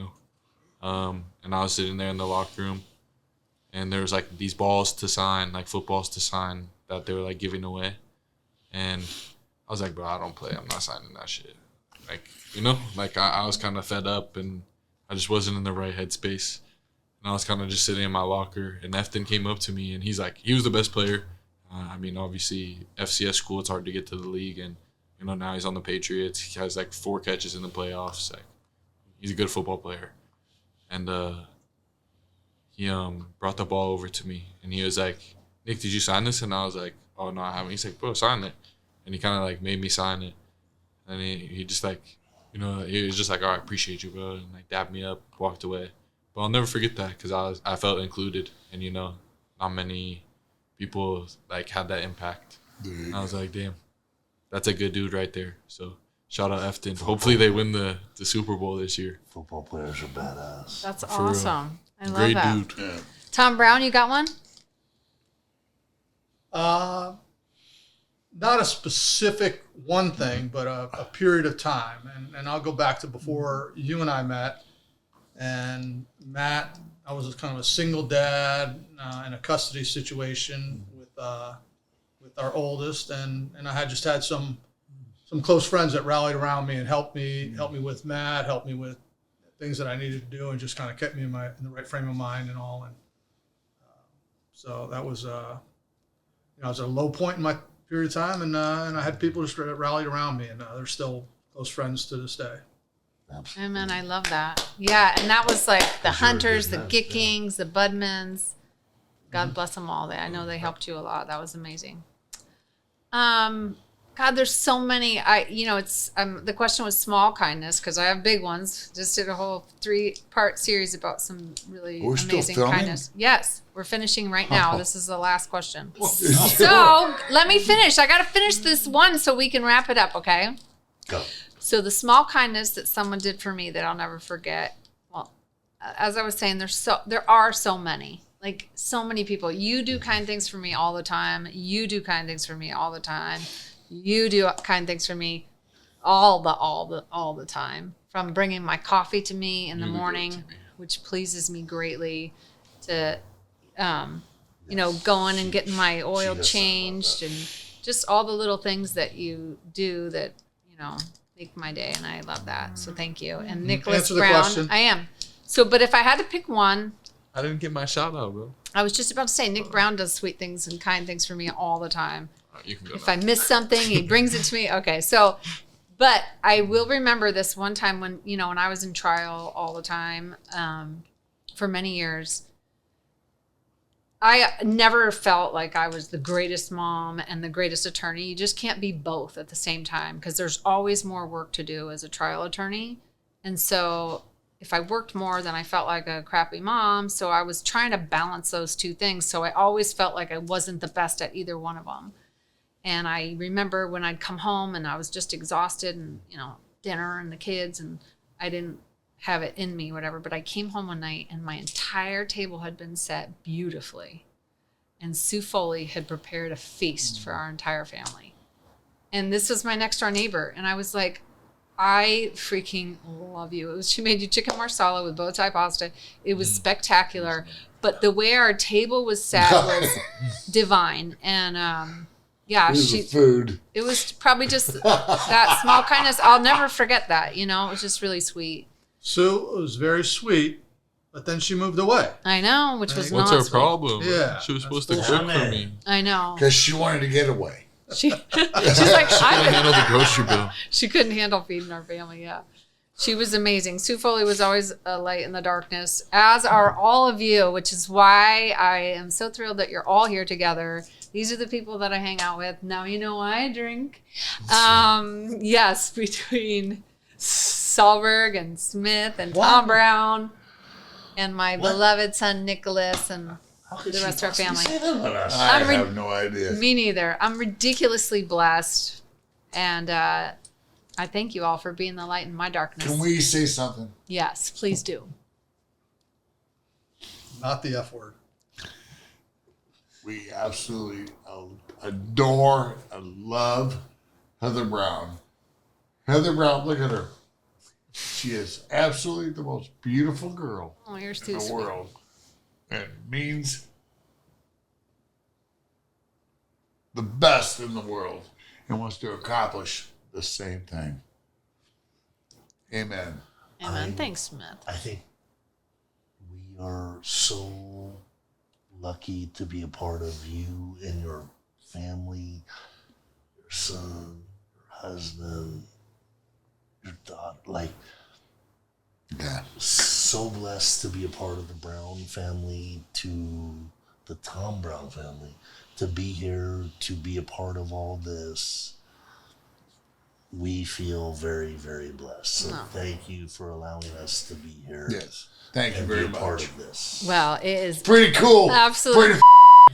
S5: know. And I was sitting there in the locker room, and there was like these balls to sign, like footballs to sign that they were like giving away. And I was like, bro, I don't play. I'm not signing that shit. Like, you know, like I was kind of fed up and I just wasn't in the right headspace. And I was kind of just sitting in my locker, and Efton came up to me, and he's like, he was the best player. I mean, obviously, FCS school, it's hard to get to the league, and, you know, now he's on the Patriots. He has like 4 catches in the playoffs. Like, he's a good football player. And he brought the ball over to me, and he was like, Nick, did you sign this? And I was like, oh, no, I haven't. He's like, bro, sign it. And he kind of like made me sign it. And he just like, you know, he was just like, all right, appreciate you, bro. And like dapped me up, walked away. But I'll never forget that because I felt included. And, you know, not many people like had that impact. And I was like, damn, that's a good dude right there. So shout out Efton. Hopefully they win the Super Bowl this year.
S4: Football players are badass.
S2: That's
S5: For real.
S2: awesome. I love
S5: Great
S2: that.
S5: dude.
S3: Yeah.
S2: Tom Brown, you got one?
S6: Not a specific one thing, but a period of time. And I'll go back to before you and I met. And Matt, I was kind of a single dad in a custody situation with our oldest, and I had just had some close friends that rallied around me and helped me with Matt, helped me with things that I needed to do, and just kind of kept me in the right frame of mind and all. And so that was it was a low point in my period of time, and I had people just rallied around me, and they're still close friends to this day.
S2: Amen. I love that. Yeah, and that was like the Hunters, the Gickings, the Budmans. God bless them all. I know they helped you a lot. That was amazing. God, there's so many. It's the question was small kindness because I have big ones. Just did a whole 3-part series about some really
S3: We're still
S2: amazing
S3: filming?
S2: kindness. Yes, we're finishing right now. This is the last question. So let me finish. I got to finish this one so we can wrap it up. Okay.
S4: Go.
S2: So the small kindness that someone did for me that I'll never forget. Well, as I was saying, there are so many. Like so many people. You do kind things for me all the time. You do kind things for me all the time. You do kind things for me all the time. From bringing my coffee to me in the morning, which pleases me greatly, to going and getting my oil changed, and just all the little things that you do that make my day, and I love that. So thank you. And Nicholas
S6: Answer the
S2: Brown,
S6: question.
S2: I am. So, but if I had to pick one,
S5: I didn't get my shout out, bro.
S2: I was just about to say Nick Brown does sweet things and kind things for me all the time.
S5: You can go
S2: If
S5: now.
S2: I miss something, he brings it to me. Okay, so, but I will remember this one time when I was in trial all the time for many years. I never felt like I was the greatest mom and the greatest attorney. You just can't be both at the same time because there's always more work to do as a trial attorney. And so if I worked more, then I felt like a crappy mom. So I was trying to balance those two things. So I always felt like I wasn't the best at either one of them. And I remember when I'd come home and I was just exhausted and, dinner and the kids, and I didn't have it in me, whatever. But I came home one night and my entire table had been set beautifully. And Sue Foley had prepared a feast for our entire family. And this was my next door neighbor. And I was like, I freaking love you. She made you chicken marsala with bow tie pasta. It was spectacular. But the way our table was set was divine. And,
S3: Here's the food.
S2: It was probably just that small kindness. I'll never forget that. It was just really sweet.
S6: Sue was very sweet, but then she moved away.
S2: I know, which was
S5: What's
S2: not
S5: her
S2: sweet.
S5: problem?
S6: Yeah,
S5: She was supposed
S6: that's
S5: to cook for me.
S2: I know.
S3: Because she wanted to get away.
S2: She's like,
S5: I handle the grocery bill.
S2: she couldn't handle feeding our family. Yeah. She was amazing. Sue Foley was always a light in the darkness, as are all of you, which is why I am so thrilled that you're all here together. These are the people that I hang out with. Now you know why I drink. Yes, between Salberg and Smith and Tom Brown and my beloved son Nicholas and the rest of our family.
S3: I have no idea.
S2: Me neither. I'm ridiculously blessed. And I thank you all for being the light in my darkness.
S3: Can we say something?
S2: Yes, please do.
S6: Not the F word.
S3: We absolutely adore and love Heather Brown. Heather Brown, look at her. She is absolutely the most beautiful girl
S2: Oh, you're
S3: in
S2: too
S3: the
S2: sweet.
S3: world. And means the best in the world and wants to accomplish the same thing. Amen.
S2: Amen. Thanks, Smith.
S4: I think we are so lucky to be a part of you and your family, your son, your husband, your daughter. Like,
S3: Yeah.
S4: so blessed to be a part of the Brown family, to the Tom Brown family, to be here, to be a part of all this. We feel very, very blessed. So thank you for allowing us to be here.
S3: Yes. Thank you
S4: And
S3: very
S4: be a part
S3: much.
S4: of this.
S2: Well, it is
S3: Pretty cool.
S2: absolutely.
S3: Pretty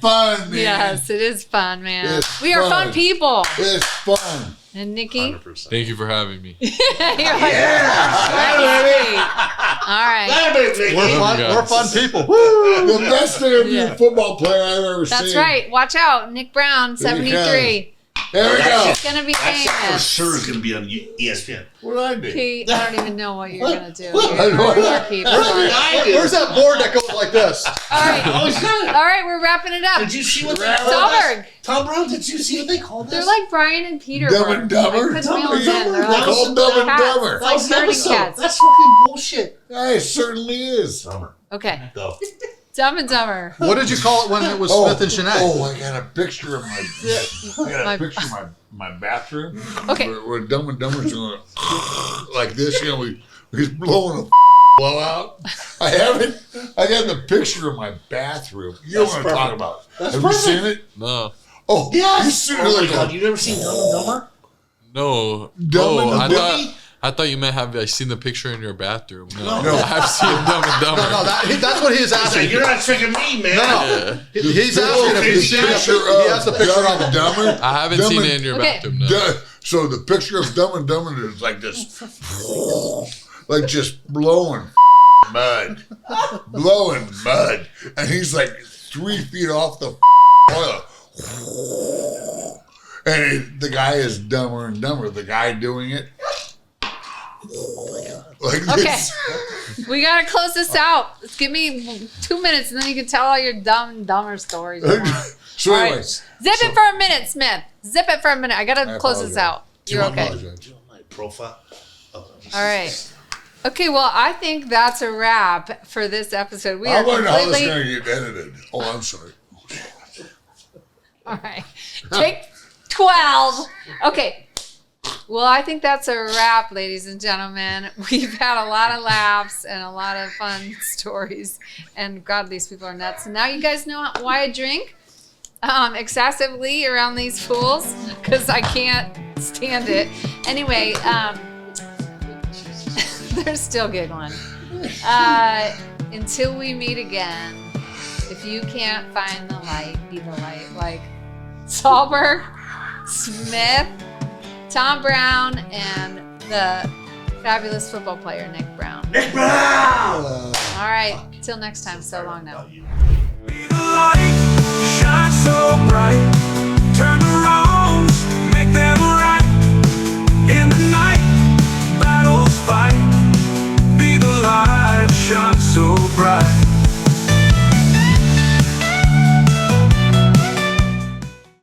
S3: fun, man.
S2: Yes, it is fun, man.
S3: It's
S2: We are fun
S3: fun.
S2: people.
S3: It's fun.
S2: And Nikki,
S7: 100%.
S5: Thank you for having me.
S2: you're like, sweet. All right.
S6: We're fun.
S5: guys.
S6: We're fun people.
S3: The best interview
S2: Yeah.
S3: football player I've ever seen.
S2: That's right. Watch out. Nick Brown, 73.
S3: There we go.
S2: He's going to be
S4: That for
S2: famous.
S4: sure is going to be on ESPN.
S3: What did I do?
S2: Pete, I don't even know what you're going to do.
S3: What?
S2: You're gonna keep fun.
S6: Where's that board that goes like this?
S2: All right. All right, we're wrapping it up.
S4: Did you see what they
S2: Salberg.
S4: Tom Brown, did you see what they called
S2: They're
S4: this?
S2: like Brian and Peter.
S3: Dumb
S2: were.
S3: and Dumber?
S2: I couldn't
S3: Dumb
S2: reel
S3: and
S2: them in. They're
S3: Dumber?
S2: like
S3: Called Dumb and
S2: cats.
S3: Dumber.
S2: It's like herding cats.
S4: That's fucking bullshit.
S3: Yeah, it certainly is.
S4: Summer.
S2: Okay.
S4: Go.
S2: Dumb and Dumber.
S6: What did you call it when it was Smith and Sinead?
S3: Oh, I got a picture of my my bathroom.
S2: Okay.
S3: Where Dumb and Dumber's going like this, he's blowing a blowout. I haven't. I got the picture of my bathroom. You know what I'm talking about? Have you seen it?
S5: No.
S3: Oh,
S4: Yes.
S3: you seen it
S4: Oh my
S3: like
S4: God,
S3: a
S4: you never seen Dumb and Dumber?
S5: No.
S3: Dumb and
S5: I
S3: Dumber?
S5: thought you meant have I seen the picture in your bathroom? No.
S3: No.
S5: I've seen Dumb and Dumber.
S6: No, that's what he's asking.
S4: You're not tricking me, man.
S6: No. He's asking if he's seen
S3: picture
S6: he has the picture
S3: Dumb
S6: of
S3: and
S6: him.
S3: Dumber.
S5: I haven't
S3: Dumb
S5: seen
S3: and-
S5: it in your
S2: Okay.
S5: bathroom. No.
S3: So the picture of Dumb and Dumber is like this, like just blowing mud, and he's like 3 feet off the toilet. And the guy is dumber and dumber. The guy doing it. Like
S2: Okay.
S3: this.
S2: We gotta close this out. Just give me 2 minutes, and then you can tell all your dumb and dumber stories. You want.
S3: So
S2: All right.
S3: anyways.
S2: Zip it for a minute, Smith. Zip it for a minute. I gotta close this out. You're okay.
S4: My profile.
S2: All right. Okay, well, I think that's a wrap for this episode. We
S3: I
S2: are
S3: wonder how this is
S2: completely...
S3: going to get edited. Oh, I'm sorry.
S2: All right. Take 12. Okay. Well, I think that's a wrap, ladies and gentlemen. We've had a lot of laughs and a lot of fun stories. And God, these people are nuts. And now you guys know why I drink excessively around these fools, because I can't stand it. Anyway, they're still giggling. Until we meet again, if you can't find the light, be the light. Like Salberg, Smith, Tom Brown, and the fabulous football player, Nick Brown.
S4: Nick Brown!
S2: All right. Till next time. So long now.
S1: Be the light, shine so bright, turn around.